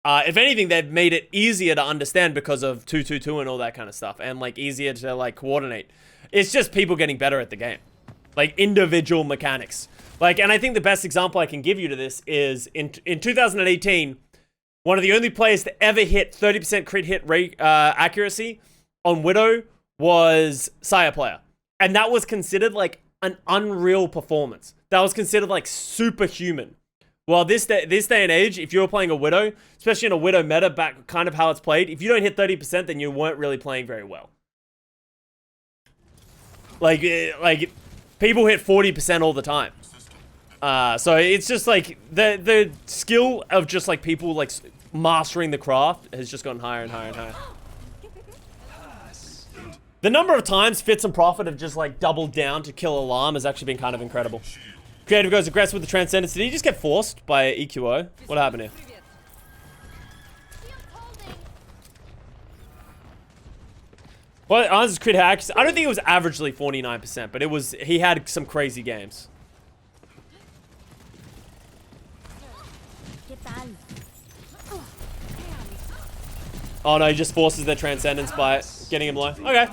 If anything, they've made it easier to understand because of 2-2-2 and all that kind of stuff, and like easier to like coordinate. It's just people getting better at the game. Like, individual mechanics. Like, and I think the best example I can give you to this is in 2018, one of the only players to ever hit 30% crit hit rate accuracy on Widow was Saya Player. And that was considered like an unreal performance. That was considered like superhuman. Well, this day and age, if you were playing a Widow, especially in a Widow meta, back kind of how it's played, if you don't hit 30%, then you weren't really playing very well. Like people hit 40% all the time. So it's just like the skill of just like people like mastering the craft has just gotten higher and higher and higher. The number of times Fitz and Prophet have just like doubled down to kill Alarm has actually been kind of incredible. Creative goes aggressive with the Transcendence. Did he just get forced by EQO? What happened here? Well, Arns' crit hack. I don't think it was averagely 49%, but it was. He had some crazy games. Oh no, he just forces their Transcendence by getting him low. Okay.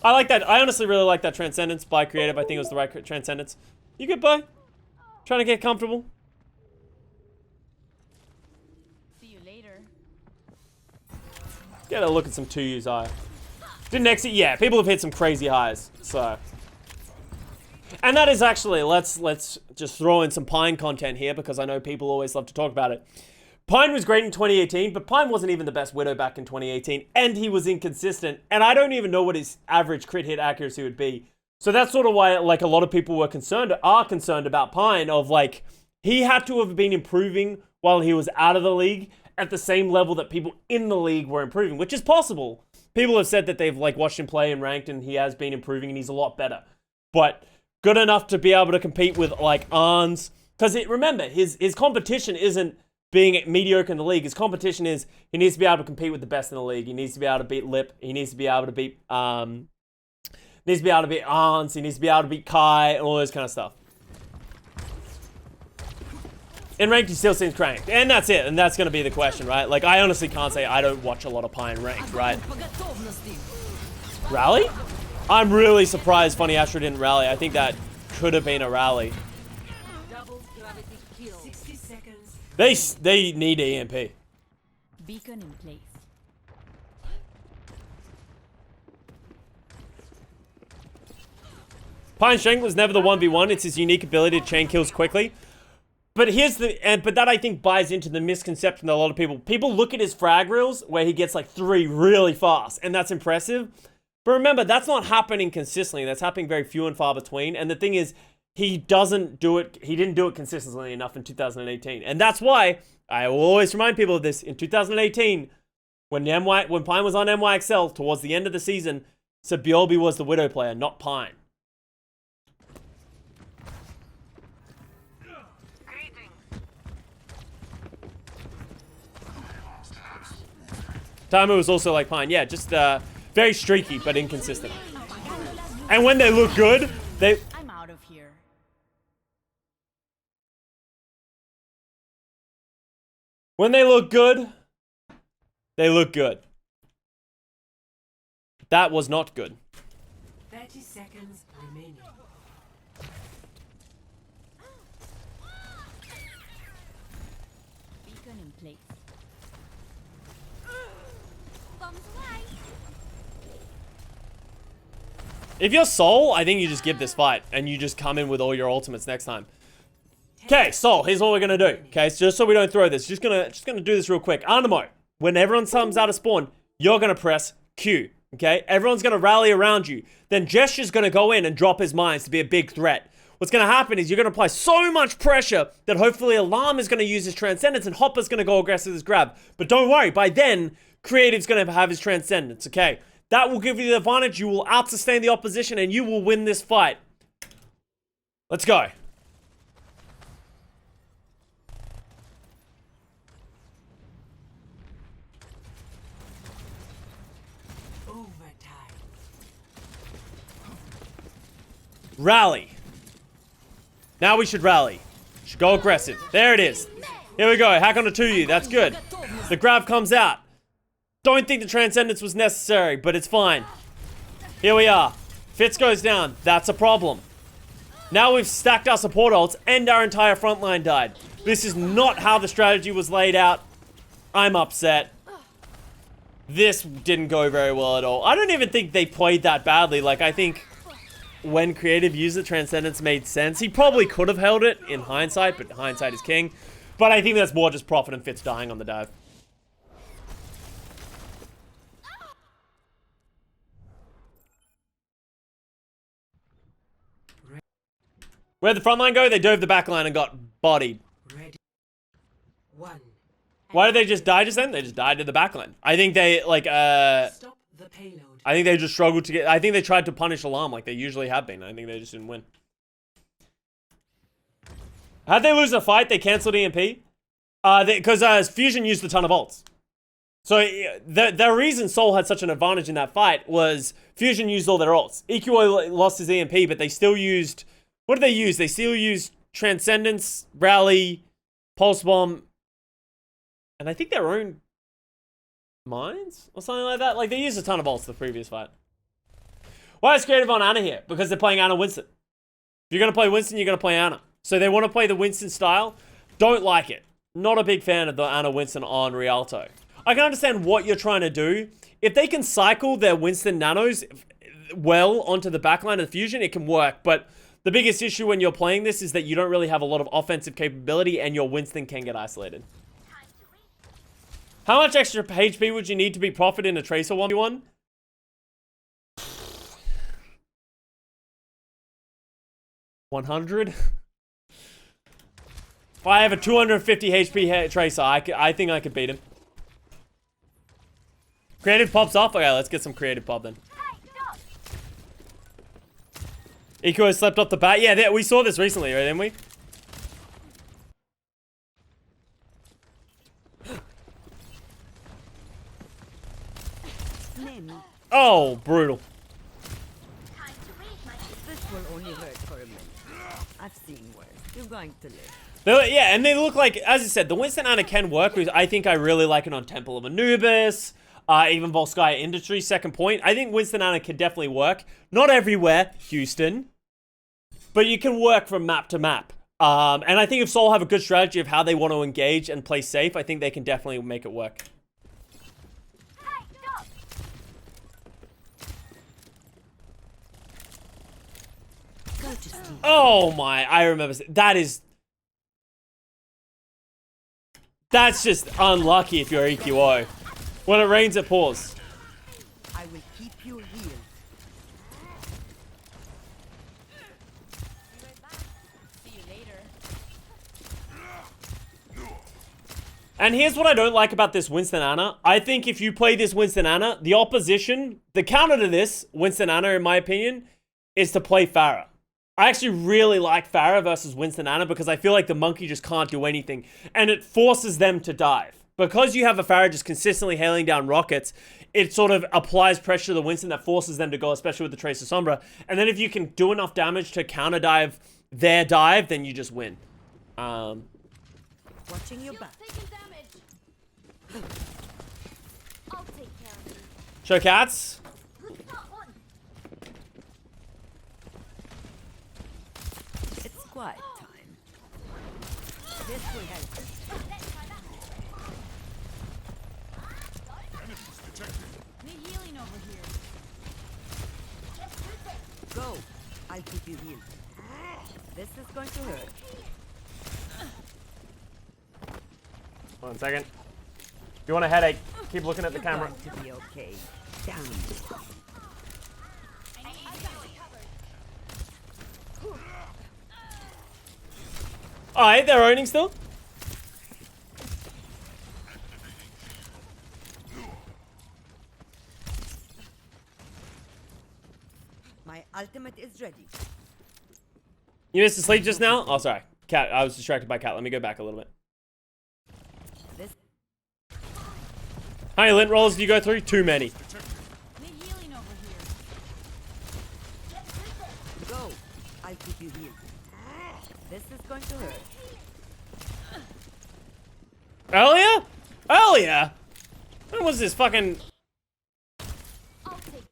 I like that. I honestly really like that Transcendence by Creative. I think it was the right Transcendence. You good, boy? Trying to get comfortable? See you later. Get a look at some 2U's high. Didn't exit? Yeah, people have hit some crazy highs. So. And that is actually, let's just throw in some Pine content here because I know people always love to talk about it. Pine was great in 2018, but Pine wasn't even the best Widow back in 2018, and he was inconsistent, and I don't even know what his average crit hit accuracy would be. So that's sort of why, like, a lot of people are concerned about Pine, of, like, he had to have been improving while he was out of the league at the same level that people in the league were improving, which is possible. People have said that they've, like, watched him play and ranked, and he has been improving, and he's a lot better. But good enough to be able to compete with, like, Arns, because remember, his competition isn't being mediocre in the league. His competition is he needs to be able to compete with the best in the league. He needs to be able to beat Lip. He needs to be able to beat Arns. He needs to be able to beat Kai and all this kind of stuff. In ranked, he still seems cranked. And that's it. And that's going to be the question, right? Like, I honestly can't say I don't watch a lot of Pine ranked, right? Rally? I'm really surprised Funny Astro didn't rally. I think that could have been a rally. Double gravity kill. 60 seconds. They need EMP. Beacon in place. Pine's strength was never the 1v1. It's his unique ability to chain kills quickly. But but that I think buys into the misconception that a lot of people look at his frag reels where he gets like 3 really fast, and that's impressive. But remember, that's not happening consistently. That's happening very few and far between. And the thing is, he didn't do it consistently enough in 2018. And that's why I will always remind people of this. In 2018, when Pine was on MYXL towards the end of the season, Sabiolbi was the Widow player, not Pine. Tamu was also like Pine. Yeah, just very streaky, but inconsistent. And when they look good, I'm out of here. when they look good, they look good. That was not good. 30 seconds remaining. Beacon in place. Bombs away. If you're Soul, I think you just give this fight and you just come in with all your ultimates next time. Okay, Soul, here's what we're gonna do. Okay, so just so we don't throw this, just gonna do this real quick. Animo, when everyone comes out of spawn, you're gonna press Q. Okay, everyone's gonna rally around you. Then Gesture's gonna go in and drop his mines to be a big threat. What's gonna happen is you're gonna apply so much pressure that hopefully Alarm is gonna use his Transcendence and Hopper's gonna go aggressive with his grab. But don't worry, by then, Creative's gonna have his Transcendence, okay? That will give you the advantage, you will out-sustain the opposition, and you will win this fight. Let's go. Overtime. Rally. Now we should rally. Should go aggressive. There it is. Here we go. Hack on a 2U. That's good. The grab comes out. Don't think the Transcendence was necessary, but it's fine. Here we are. Fitz goes down. That's a problem. Now we've stacked our support ults and our entire front line died. This is not how the strategy was laid out. I'm upset. This didn't go very well at all. I don't even think they played that badly. Like, I think when creative used the Transcendence made sense. He probably could have held it in hindsight, but hindsight is king. But I think that's more just Prophet and Fitz dying on the dive. Where'd the front line go? They dove the back line and got bodied. Ready. One. Why did they just die just then? They just died to the back line. I think they, like, Stop the payload. I think they just struggled to get... I think they tried to punish Alarm like they usually have been. I think they just didn't win. How'd they lose the fight? They cancelled EMP? Because Fusion used a ton of ults. So the reason Seoul had such an advantage in that fight was Fusion used all their ults. EQO lost his EMP, but they still used... What did they use? They still used Transcendence, Rally, Pulse Bomb, and I think their own mines or something like that. Like, they used a ton of ults the previous fight. Why is creative on Ana here? Because they're playing Ana Winston. If you're going to play Winston, you're going to play Ana. So they want to play the Winston style. Don't like it. Not a big fan of the Ana Winston on Rialto. I can understand what you're trying to do. If they can cycle their Winston nanos well onto the backline of the Fusion, it can work. But the biggest issue when you're playing this is that you don't really have a lot of offensive capability and your Winston can get isolated. How much extra HP would you need to be Prophet in a Tracer 1v1? $100? If I have a 250 HP Tracer, I think I could beat him. Creative pops off? Okay, let's get some creative pop then. Eco has slept off the bat. Yeah, we saw this recently, right, didn't we? Oh, brutal. This will only hurt for a minute. I've seen worse. You're going to live. Yeah, and they look like, as I said, the Winston Ana can work. I think I really like it on Temple of Anubis, even Volskaya Industries, second point. I think Winston Ana can definitely work. Not everywhere, Houston, but you can work from map to map. And I think if Seoul have a good strategy of how they want to engage and play safe, I think they can definitely make it work. Oh my, I remember. That's just unlucky if you're EQO. When it rains, it pours. I will keep you healed. See you later. And here's what I don't like about this Winston Ana. I think if you play this Winston Ana, the opposition, the counter to this Winston Ana, in my opinion, is to play Pharah. I actually really like Pharah versus Winston Ana because I feel like the monkey just can't do anything. And it forces them to dive. Because you have a Pharah just consistently hailing down rockets, it sort of applies pressure to the Winston that forces them to go, especially with the Tracer Sombra. And then if you can do enough damage to counter dive their dive, then you just win. Watching your back. Taking damage. I'll take care of you. Show cats. It's quiet time. This will help. Need healing over here. Go. I'll keep you healed. This is going to hurt. 1 second. If you want a headache, keep looking at the camera. Going to be okay. Down. Alright, they're owning still. My ultimate is ready. You missed the sleep just now? Oh, sorry. Cat, I was distracted by Cat. Let me go back a little bit. This. How many lint rolls do you go through? Too many. Need healing over here. Go. I'll keep you healed. This is going to hurt. Earlier? Earlier? When was this fucking... I'll take.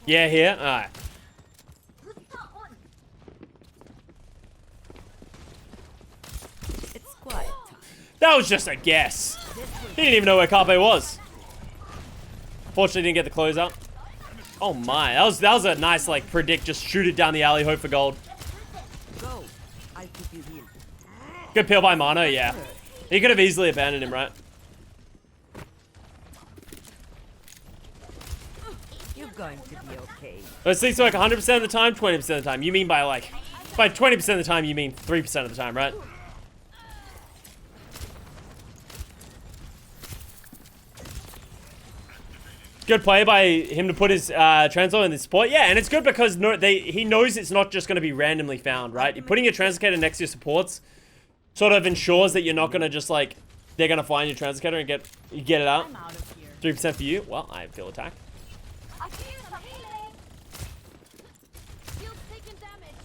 Yeah, here? Alright. It's quiet time. That was just a guess. He didn't even know where Carpe was. Fortunately, didn't get the closeout. Oh my, that was a nice like predict. Just shoot it down the alley, hope for gold. Go. I'll keep you healed. Good peel by Mano, yeah. He could have easily abandoned him, right? You're going to be okay. It seems like 100% of the time, 20% of the time. You mean by like, by 20% of the time, you mean 3% of the time, right? Good play by him to put his translator in the support. Yeah, and it's good because he knows it's not just going to be randomly found, right? You're putting your translocator next to your supports sort of ensures that you're not going to just like, they're going to find your translocator and get it out. I'm out of here. 3% for you. Well, I feel attacked. I feel some healing. Shields taking damage.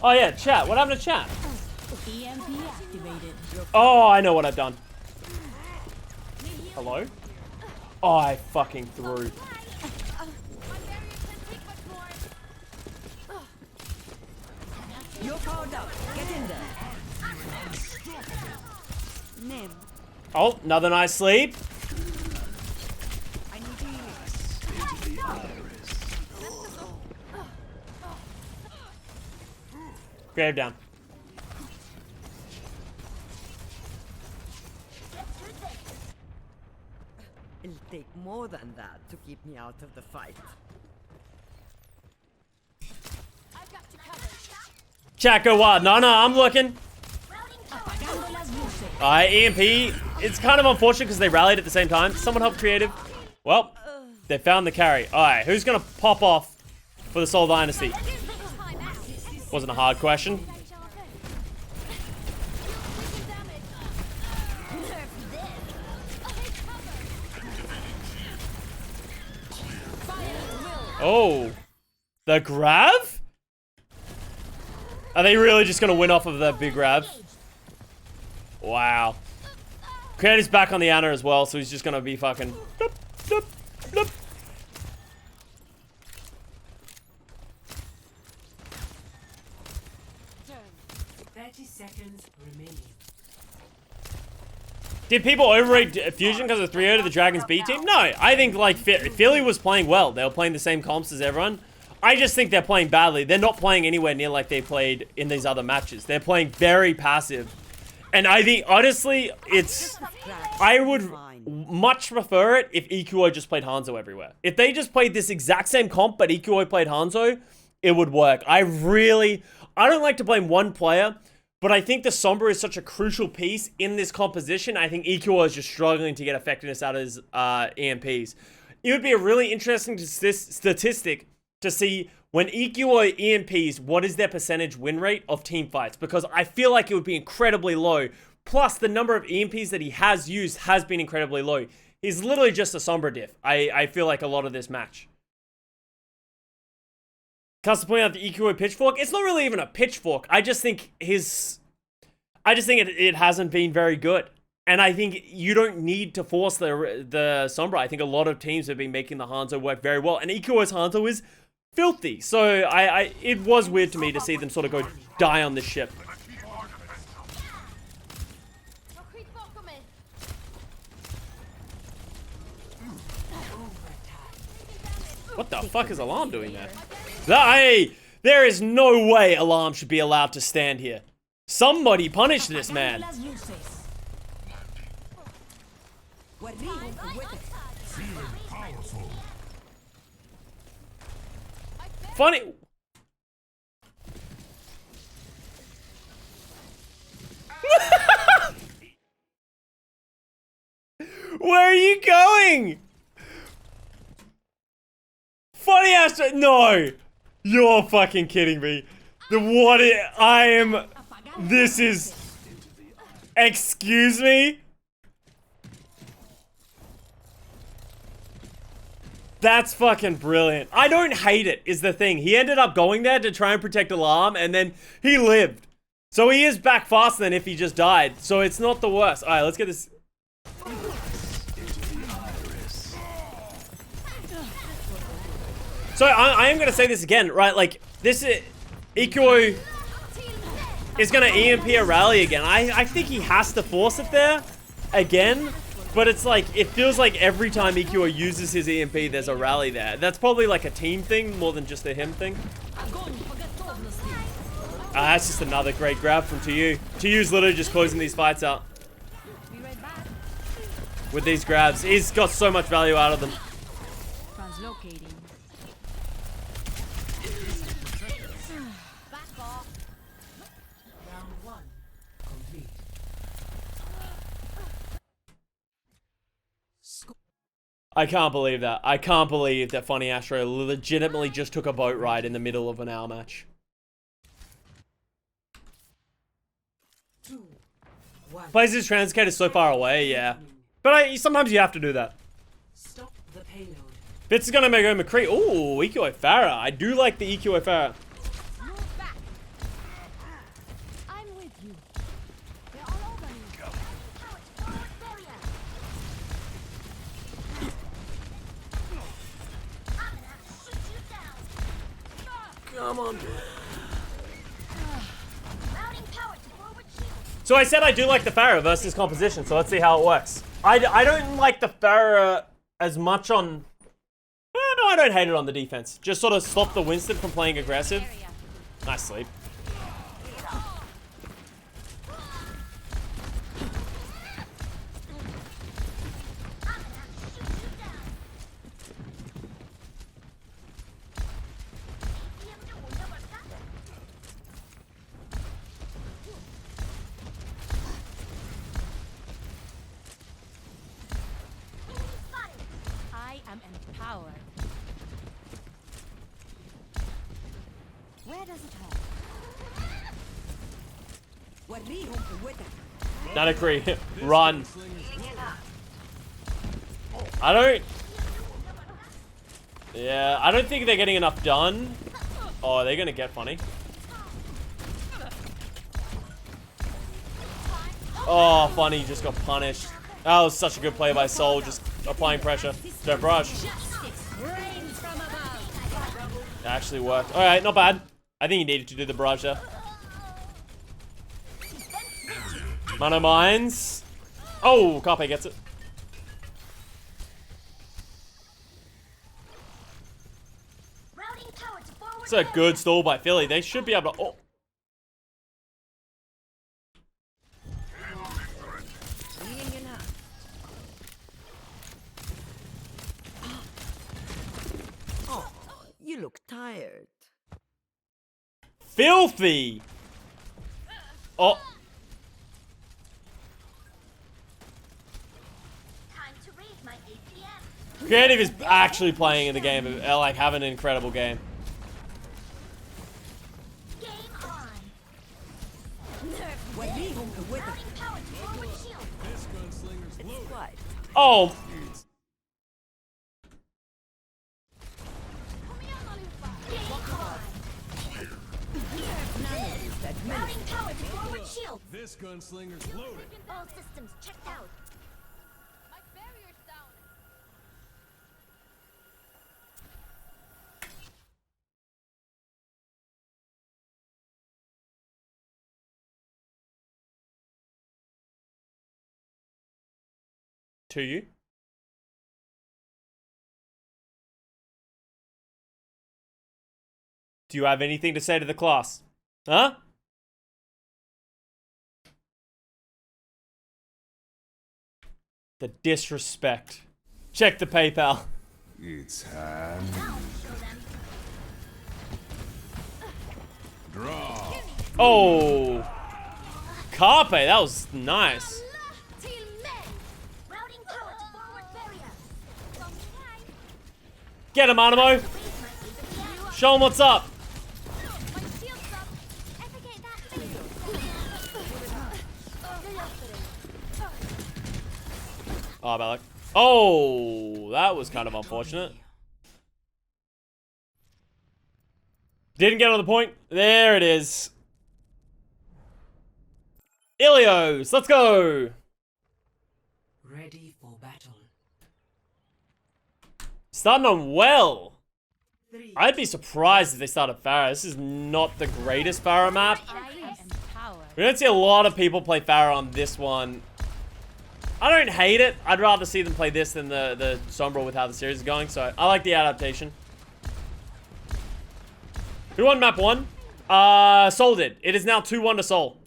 Oh yeah, chat. What happened to chat? EMP activated. Oh, I know what I've done. Hello? Oh, I fucking threw. My barrier can take much more. You're powered up. Get in there. Nim. Oh, another nice sleep. I need healing. Grave down. It'll take more than that to keep me out of the fight. I've got you covered. Chat, go wild. No, I'm looking. Apagando las luces. Alright, EMP. It's kind of unfortunate because they rallied at the same time. Someone help creative. Well, they found the carry. Alright, who's gonna pop off for the Seoul Dynasty? Wasn't a hard question. Oh, the grab? Are they really just gonna win off of that big grab? Wow. Creative's back on the Ana as well, so he's just gonna be fucking. Doop, doop, doop. 30 seconds remaining. Did people overrate Fusion because of 3-0 to the Dragons B team? No, I think like Philly was playing well. They were playing the same comps as everyone. I just think they're playing badly. They're not playing anywhere near like they played in these other matches. They're playing very passive. And I think, honestly, I would much prefer it if EQO just played Hanzo everywhere. If they just played this exact same comp, but EQO played Hanzo, it would work. I don't like to blame one player, but I think the Sombra is such a crucial piece in this composition. I think EQO is just struggling to get effectiveness out of his EMPs. It would be a really interesting statistic to see when EQO EMPs, what is their percentage win rate of team fights? Because I feel like it would be incredibly low. Plus, the number of EMPs that he has used has been incredibly low. He's literally just a Sombra diff. I feel like a lot of this match. Custa pointing out the EQO pitchfork. It's not really even a pitchfork. I just think it hasn't been very good. And I think you don't need to force the Sombra. I think a lot of teams have been making the Hanzo work very well. And EQO's Hanzo is filthy. So it was weird to me to see them sort of go die on this ship. What the fuck is Alarm doing there? There is no way Alarm should be allowed to stand here. Somebody punish this man. Funny. Where are you going? Funny ass. No. You're fucking kidding me. This is. Excuse me? That's fucking brilliant. I don't hate it, is the thing. He ended up going there to try and protect Alarm, and then he lived. So he is back faster than if he just died. So it's not the worst. Alright, let's get this. So I am gonna say this again, right? Like this is Ikuo is gonna EMP a rally again. I think he has to force it there again, but it's like it feels like every time Ikuo uses his EMP, there's a rally there. That's probably like a team thing more than just a him thing. That's just another great grab from TU. TU's literally just closing these fights out with these grabs. He's got so much value out of them. Translocating. Back off. Round 1 complete. I can't believe that. I can't believe that Funny Astro legitimately just took a boat ride in the middle of an hour match. 2, 1. Plays his transcator so far away, yeah. But sometimes you have to do that. Stop the payload. Fitz is gonna make a McCree. Ooh, EQO Pharah. I do like the EQO Pharah. Move back. I'm with you. They're all over me. Forward barrier. I'm gonna have to shoot you down. Come on. Routing power to forward shield. So I said I do like the Pharah versus composition, so let's see how it works. I don't like the Pharah as much on... No, I don't hate it on the defense. Just sort of stop the Winston from playing aggressive. Nice sleep. I am empowered. Where does it hurt? Not agree. Run. I don't... Yeah, I don't think they're getting enough done. Oh, they're gonna get funny. Oh, funny just got punished. That was such a good play by Seoul, just applying pressure. Don't brush. It actually worked. Alright, not bad. I think he needed to do the barrage there. Mono mines. Oh, Carpe gets it. Routing power to forward. It's a good stall by Philly. They should be able to... Oh. Oh, you look tired. Filthy! Oh. Time to raise my APM. Creative is actually playing in the game, like having an incredible game. Game on. Routing power to forward shield. It's quiet. Oh, Routing power to forward shield. This gunslinger's loaded. All systems checked out. My barrier's down. to you. Do you have anything to say to the class? Huh? The disrespect. Check the PayPal. It's hand. Draw. Oh. Carpe, that was nice. Routing power to forward barrier. Get him, Animo. Show him what's up. My shield's up. Effecate that thing. Oh, Balak. Oh, that was kind of unfortunate. Didn't get on the point. There it is. Ilios, let's go. Ready for battle. Starting on well. I'd be surprised if they started Pharah. This is not the greatest Pharah map. I am power. We don't see a lot of people play Pharah on this one. I don't hate it. I'd rather see them play this than the Sombra with how the series is going. So I like the adaptation. Who won map 1? Seoul did. It is now 2-1 to Seoul.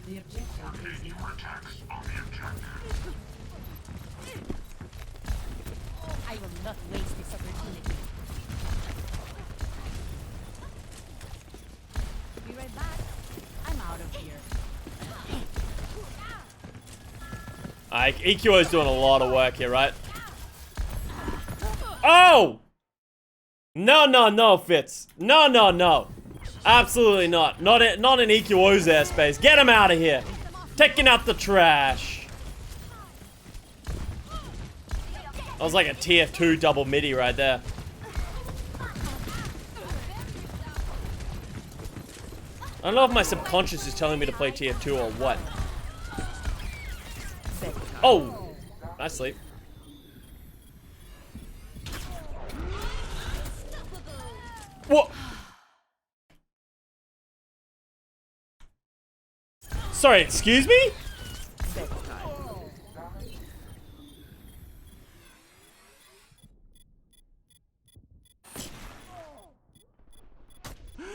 The objective is now Attacks on the objective. I will not waste this opportunity. Be right back. I'm out of here. EQO is doing a lot of work here, right? Oh! No, Fitz. No. Absolutely not. Not in EQO's airspace. Get him out of here. Taking out the trash. That was like a TF2 double midi right there. I don't know if my subconscious is telling me to play TF2 or what. Oh! Nice sleep. What? Sorry, excuse me? I'm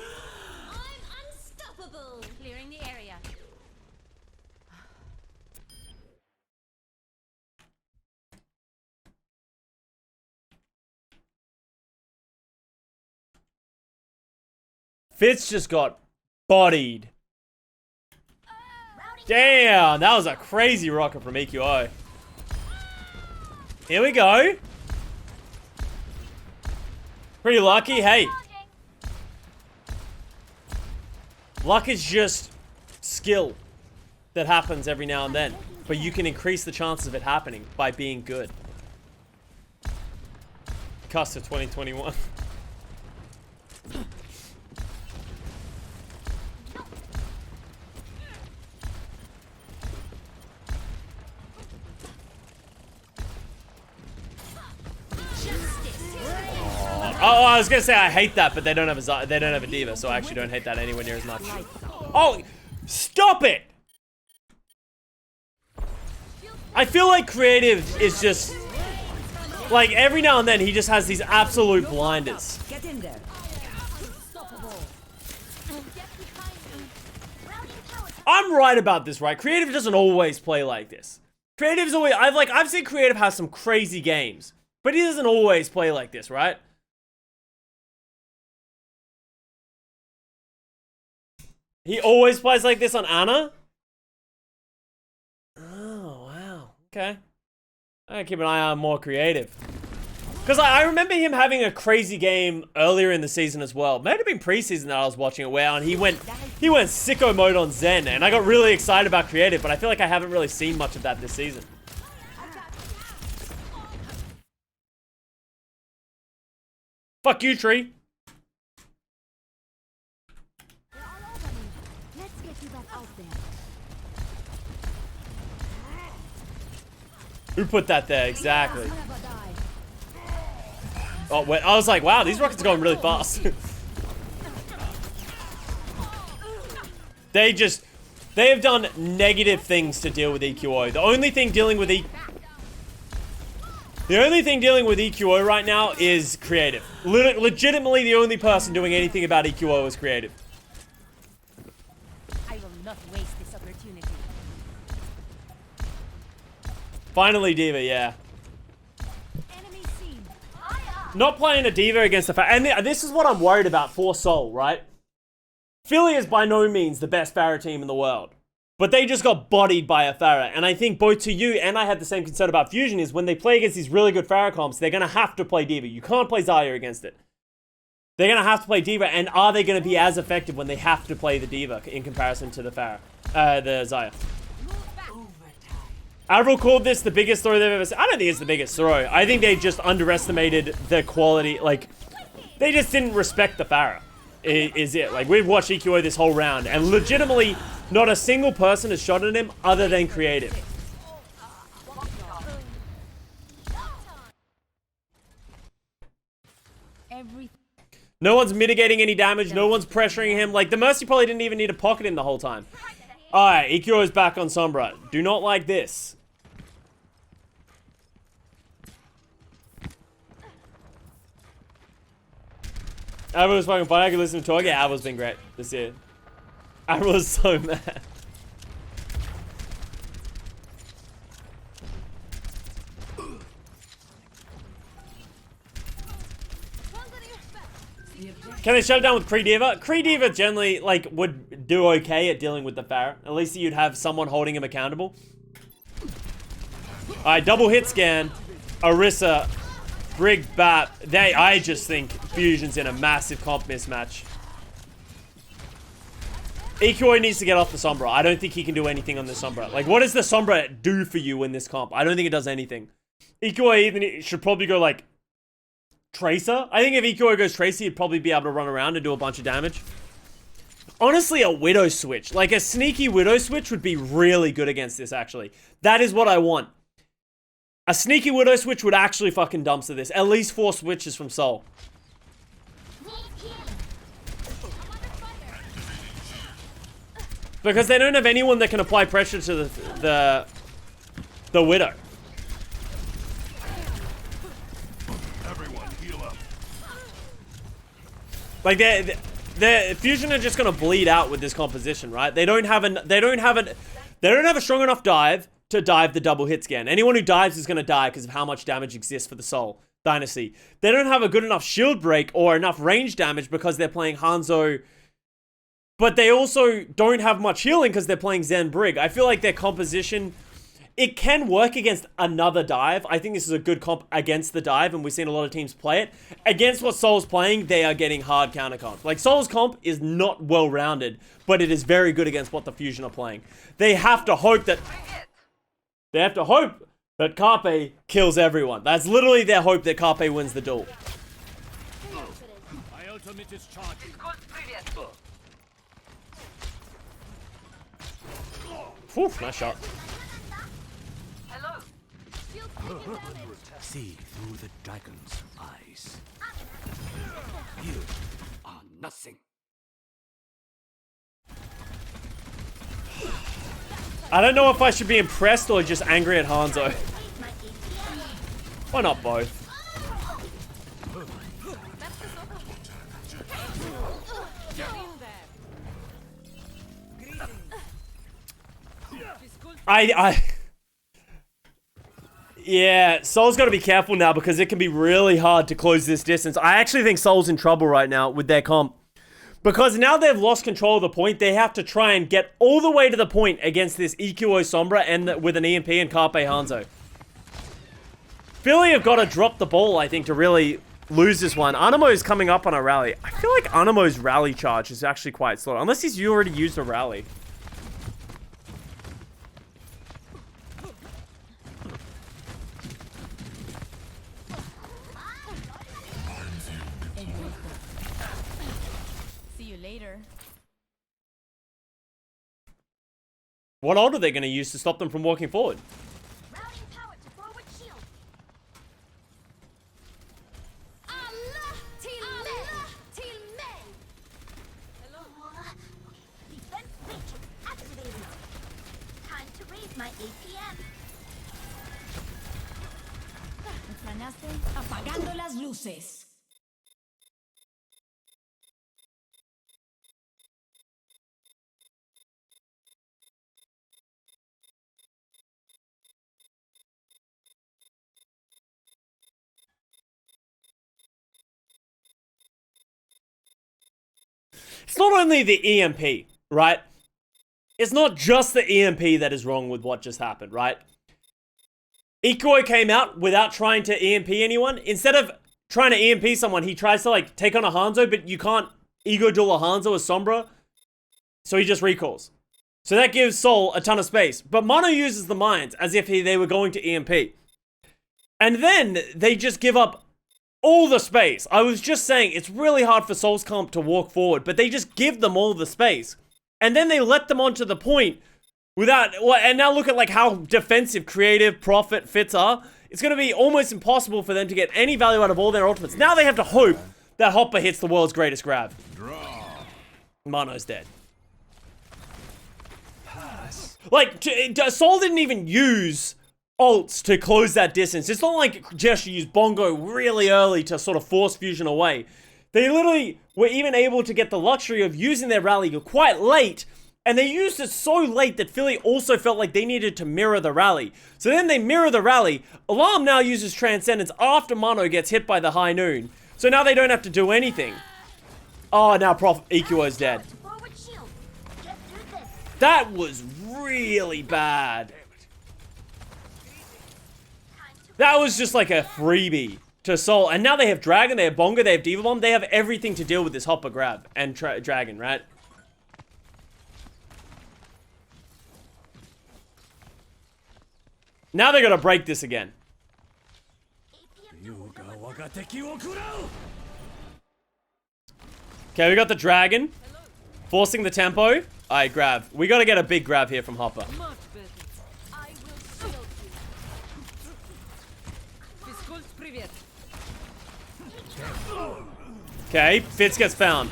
unstoppable. Clearing the area. Fitz just got bodied. Damn, that was a crazy rocket from EQO. Here we go. Pretty lucky. Hey, luck is just skill that happens every now and then, but you can increase the chances of it happening by being good. Custa 2021. Oh, I was gonna say I hate that, but they don't have a diva, so I actually don't hate that anywhere near as much. Oh, stop it! I feel like creative is just like every now and then he just has these absolute blinders. Get in there. I'm right about this, right? Creative doesn't always play like this. Creative's always I've seen creative have some crazy games, but he doesn't always play like this, right? He always plays like this on Ana? Oh, wow. Okay. I gotta keep an eye on more creative. Because I remember him having a crazy game earlier in the season as well. Might have been preseason that I was watching it where he went sicko mode on Zen. And I got really excited about creative, but I feel like I haven't really seen much of that this season. Fuck you, Tree. Let's get you back out there. Who put that there? Exactly. Oh, wait. I was like, wow, these rockets are going really fast. They have done negative things to deal with EQO. The only thing dealing with EQO right now is creative. Legitimately, the only person doing anything about EQO is creative. I will not waste this opportunity. Finally, Diva, yeah. Enemy seen. Not playing a Diva against the Pharah. And this is what I'm worried about for Seoul, right? Philly is by no means the best Pharah team in the world. But they just got bodied by a Pharah. And I think both to you and I had the same concern about Fusion is when they play against these really good Pharah comps, they're going to have to play Diva. You can't play Zarya against it. They're going to have to play Diva. And are they going to be as effective when they have to play the Diva in comparison to the Pharah? The Zarya. Avril called this the biggest throw they've ever seen. I don't think it's the biggest throw. I think they just underestimated the quality. Like, they just didn't respect the Pharah. is it. Like, we've watched EQO this whole round, and legitimately, not a single person has shot at him other than creative. No one's mitigating any damage. No one's pressuring him. Like, the Mercy probably didn't even need to pocket him the whole time. Alright, EQO is back on Sombra. Do not like this. Abra was fucking funny. I could listen to talk. Yeah, Abra's been great this year. Abra was so mad. Can they shut it down with Kree Diva? Kree Diva generally, like, would do okay at dealing with the Pharah. At least you'd have someone holding him accountable. Alright, double hit scan. Orisa, Brig, Bap. I just think Fusion's in a massive comp mismatch. EQO needs to get off the Sombra. I don't think he can do anything on the Sombra. Like, what does the Sombra do for you in this comp? I don't think it does anything. EQO even should probably go, like, Tracer. I think if EQO goes Tracer, he'd probably be able to run around and do a bunch of damage. Honestly, a Widow switch. Like, a sneaky Widow switch would be really good against this, actually. That is what I want. A sneaky Widow switch would actually fucking dumpster this. At least 4 switches from Seoul. Because they don't have anyone that can apply pressure to the Widow. Like, their Fusion are just gonna bleed out with this composition, right? They don't have a strong enough dive to dive the double hit scan. Anyone who dives is gonna die because of how much damage exists for the Seoul Dynasty. They don't have a good enough shield break or enough range damage because they're playing Hanzo. But they also don't have much healing because they're playing Zen Brig. I feel like their composition, it can work against another dive. I think this is a good comp against the dive, and we've seen a lot of teams play it. Against what Seoul's playing, they are getting hard counter comp. Like, Seoul's comp is not well-rounded, but it is very good against what the Fusion are playing. They have to hope that Carpe kills everyone. That's literally their hope, that Carpe wins the duel. My ultimate is charging. Whew, nice shot. See through the dragon's eyes. You are nothing. I don't know if I should be impressed or just angry at Hanzo. Why not both? Yeah, Seoul's got to be careful now because it can be really hard to close this distance. I actually think Seoul's in trouble right now with their comp. Because now they've lost control of the point, they have to try and get all the way to the point against this EQO Sombra and with an EMP and Carpe Hanzo. Philly have got to drop the ball, I think, to really lose this one. Anamo's coming up on a rally. I feel like Anamo's rally charge is actually quite slow. Unless he's already used a rally. What ult are they going to use to stop them from walking forward? Routing power to forward shield. Till May. Hello. Defense matrix activated. Time to raise my APM. Apagando las luces. It's not only the EMP, right? It's not just the EMP that is wrong with what just happened, right? EQO came out without trying to EMP anyone. Instead of trying to EMP someone, he tries to, like, take on a Hanzo, but you can't ego duel a Hanzo with Sombra. So he just recalls. So that gives Seoul a ton of space. But Mono uses the mines as if they were going to EMP. And then they just give up all the space. I was just saying, it's really hard for Seoul's comp to walk forward, but they just give them all the space. And then they let them onto the point without, and now look at like how defensive, creative, Prophet, Fitz are. It's going to be almost impossible for them to get any value out of all their ultimates. Now they have to hope that Hopper hits the world's greatest grab. Mano's dead. Like, Seoul didn't even use ults to close that distance. It's not like Gesture used Bongo really early to sort of force Fusion away. They literally were even able to get the luxury of using their rally quite late, and they used it so late that Philly also felt like they needed to mirror the rally. So then they mirror the rally. Alarm now uses Transcendence after Mano gets hit by the High Noon. So now they don't have to do anything. Oh, now EQO's dead. Forward shield. Get through this. That was really bad. That was just like a freebie to Seoul. And now they have Dragon, they have Bongo, they have Diva Bomb. They have everything to deal with this Hopper grab and Dragon, right? Now they're gonna break this again. Okay, we got the Dragon. Forcing the tempo. Alright, grab. We gotta get a big grab here from Hopper. I will shield you. Okay, Fitz gets found.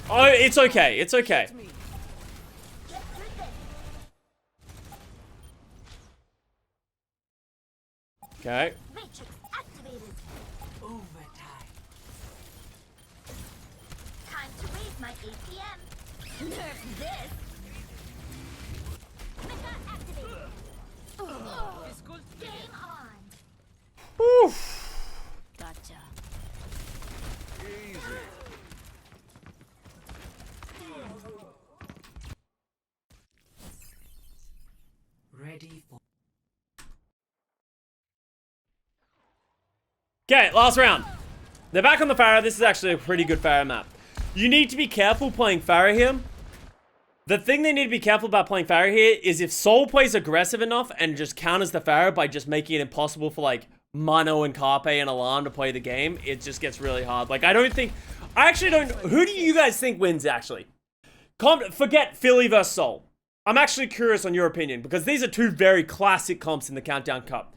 Oh, it's okay. It's okay. Get through this. Okay. Matrix activated. Overtime. Time to raise my APM. Nerf this. Mega activated. Game on. Oof. Gotcha. Ready for Okay, last round. They're back on the Pharah. This is actually a pretty good Pharah map. You need to be careful playing Pharah here. The thing they need to be careful about playing Pharah here is if Seoul plays aggressive enough and just counters the Pharah by just making it impossible for like Mano and Carpe and Alarm to play the game, it just gets really hard. Like, I actually don't, who do you guys think wins actually? Forget Philly versus Seoul. I'm actually curious on your opinion because these are two very classic comps in the Countdown Cup.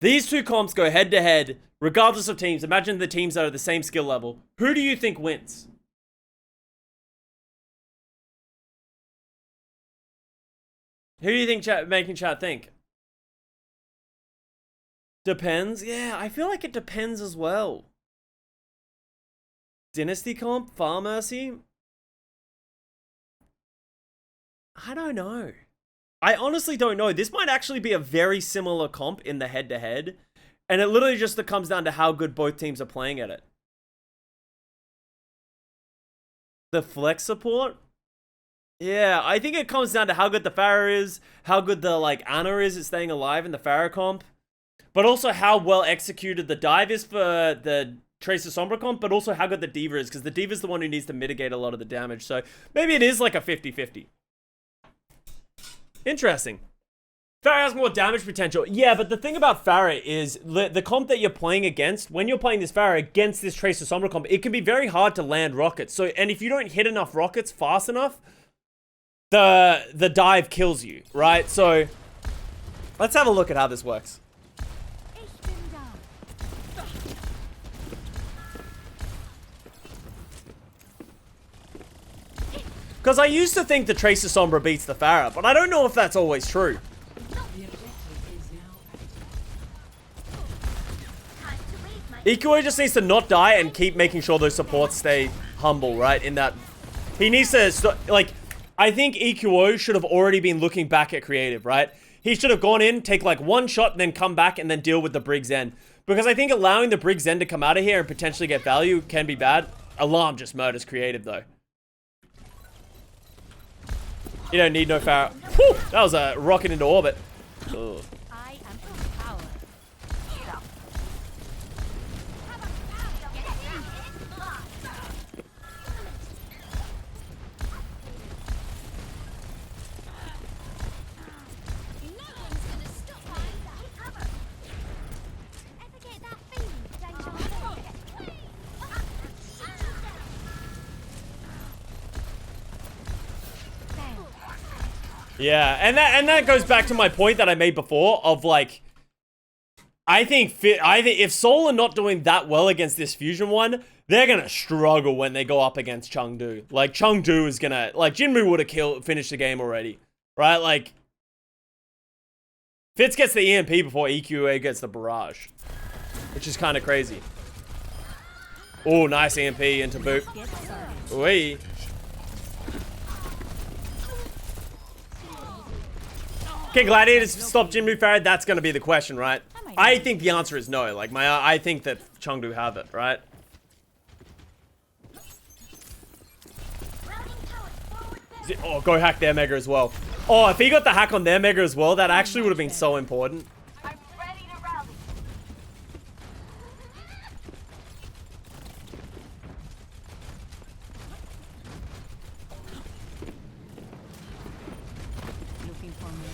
These two comps go head to head, regardless of teams. Imagine the teams that are the same skill level. Who do you think wins? Who do you think making chat think? Depends. Yeah, I feel like it depends as well. Dynasty comp, Far Mercy. I don't know. I honestly don't know. This might actually be a very similar comp in the head-to-head. And it literally just comes down to how good both teams are playing at it. The flex support? Yeah, I think it comes down to how good the Pharah is, how good the, like, Ana is at staying alive in the Pharah comp. But also how well executed the dive is for the Tracer Sombra comp, but also how good the Diva is, because the Diva is the one who needs to mitigate a lot of the damage. So maybe it is like a 50-50. Interesting. Pharah has more damage potential. Yeah, but the thing about Pharah is the comp that you're playing against, when you're playing this Pharah against this Tracer Sombra comp, it can be very hard to land rockets. So, and if you don't hit enough rockets fast enough, the dive kills you, right? So, let's have a look at how this works. Ich bin da. Because I used to think the Tracer Sombra beats the Pharah, but I don't know if that's always true. the objective is now Time to raise my EQO just needs to not die and keep making sure those supports stay humble, right? In that, he needs to, like, I think EQO should have already been looking back at creative, right? He should have gone in, take like one shot, and then come back and then deal with the Briggs End. Because I think allowing the Briggs End to come out of here and potentially get value can be bad. Alarm just murders creative, though. You don't need no Pharah. Whew, that was a rocket into orbit. Ugh. I am power. No one's gonna stop my cover. Ever get that feeling? Yeah, and that goes back to my point that I made before of like, I think if Seoul are not doing that well against this Fusion one, they're gonna struggle when they go up against Chengdu. Like Chengdu is gonna, like Jinmu would have finished the game already, right? Like Fitz gets the EMP before EQA gets the barrage, which is kind of crazy. Oh, nice EMP into boot. Wait. Can Gladiators stop Jinmu Pharah? That's going to be the question, right? I think the answer is no. Like, I think that Chengdu have it, right? Oh, go hack their Mega as well. Oh, if he got the hack on their Mega as well, that actually would have been so important. I'm ready to rally. Looking for me?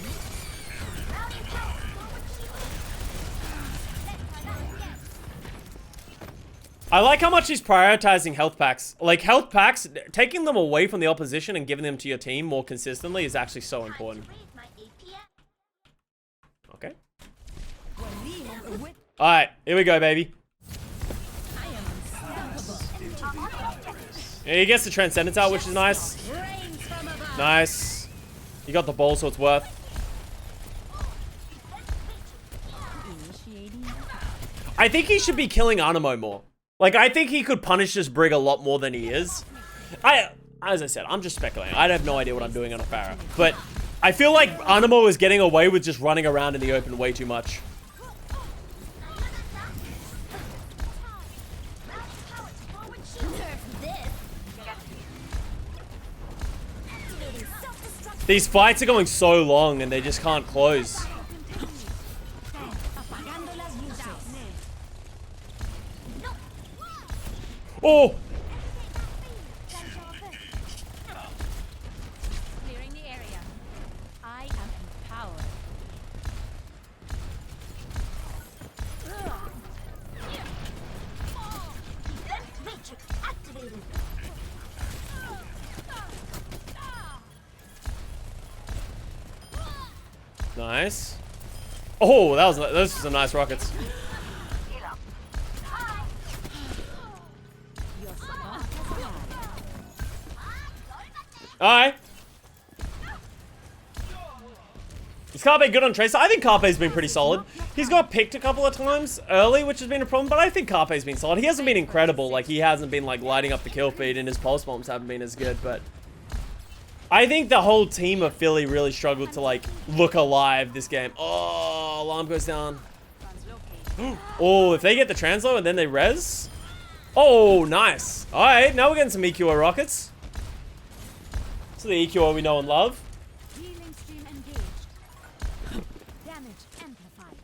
I like how much he's prioritizing health packs. Like, health packs, taking them away from the opposition and giving them to your team more consistently is actually so important. Okay. Alright, here we go, baby. Yeah, he gets the Transcendence out, which is nice. Nice. You got the ball, so it's worth. I think he should be killing Animo more. Like, I think he could punish this Brig a lot more than he is. As I said, I'm just speculating. I have no idea what I'm doing on a Pharah. But I feel like Animo is getting away with just running around in the open way too much. These fights are going so long and they just can't close. Oh! Clearing the area. I am empowered. Matrix activated. Nice. Oh, those are some nice rockets. Alright. Is Carpe good on Tracer? I think Carpe's been pretty solid. He's got picked a couple of times early, which has been a problem, but I think Carpe's been solid. He hasn't been incredible. Like, he hasn't been, like, lighting up the kill feed, and his pulse bombs haven't been as good, but I think the whole team of Philly really struggled to, like, look alive this game. Oh, alarm goes down. Oh, if they get the translow and then they res. Oh, nice. Alright, now we're getting some EQO rockets. So the EQO we know and love. Healing stream engaged. Damage amplified.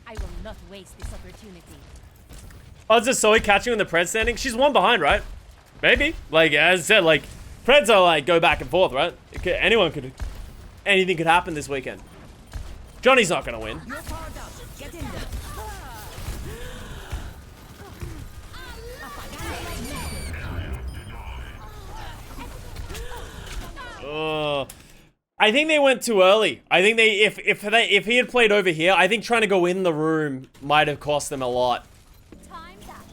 I will not waste this opportunity. Oh, is this Zoe catching in the Pred standing? She's one behind, right? Maybe. Like, as I said, like, Preds are, like, go back and forth, right? Anything could happen this weekend. Johnny's not gonna win. You're powered up. Get in there. I think they went too early. I think they, if he had played over here, I think trying to go in the room might have cost them a lot. Time's up.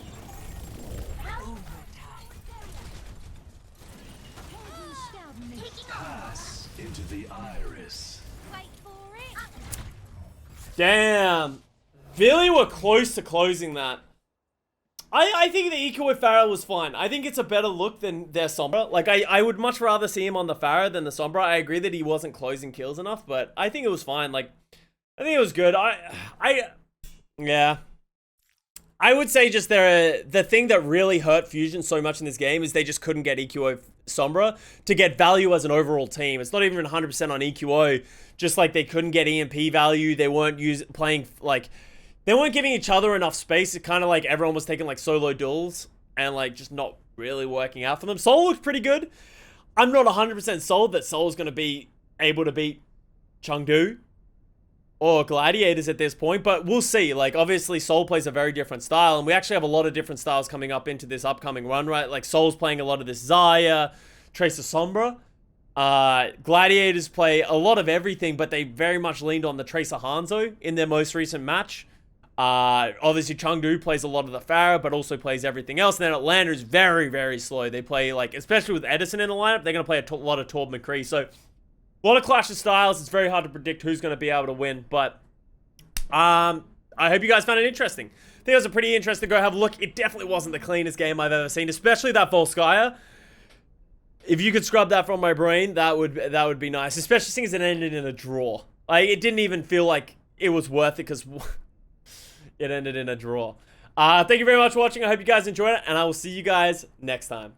Pass into the iris. Wait for it. Damn. Philly were close to closing that. I think the EQ with Pharah was fine. I think it's a better look than their Sombra. Like, I would much rather see him on the Pharah than the Sombra. I agree that he wasn't closing kills enough, but I think it was fine. Like, I think it was good. Yeah. I would say just the thing that really hurt Fusion so much in this game is they just couldn't get EQO Sombra to get value as an overall team. It's not even 100% on EQO. Just like they couldn't get EMP value. They weren't playing, like, they weren't giving each other enough space. It kind of like everyone was taking like solo duels and like just not really working out for them. Seoul looked pretty good. I'm not 100% sold that Seoul's going to be able to beat Chengdu or Gladiators at this point, but we'll see. Like, obviously, Seoul plays a very different style, and we actually have a lot of different styles coming up into this upcoming run, right? Like, Seoul's playing a lot of this Zarya, Tracer Sombra. Gladiators play a lot of everything, but they very much leaned on the Tracer Hanzo in their most recent match. Obviously, Chengdu plays a lot of the Pharah, but also plays everything else. And then Atlanta is very, very slow. They play, like, especially with Edison in the lineup, they're going to play a lot of Torb McCree. So, a lot of clash of styles. It's very hard to predict who's going to be able to win. But I hope you guys found it interesting. I think it was a pretty interesting go have a look. It definitely wasn't the cleanest game I've ever seen, especially that Volskaya. If you could scrub that from my brain, that would be nice. Especially since it ended in a draw. Like, it didn't even feel like it was worth it because it ended in a draw. Thank you very much for watching. I hope you guys enjoyed it, and I will see you guys next time.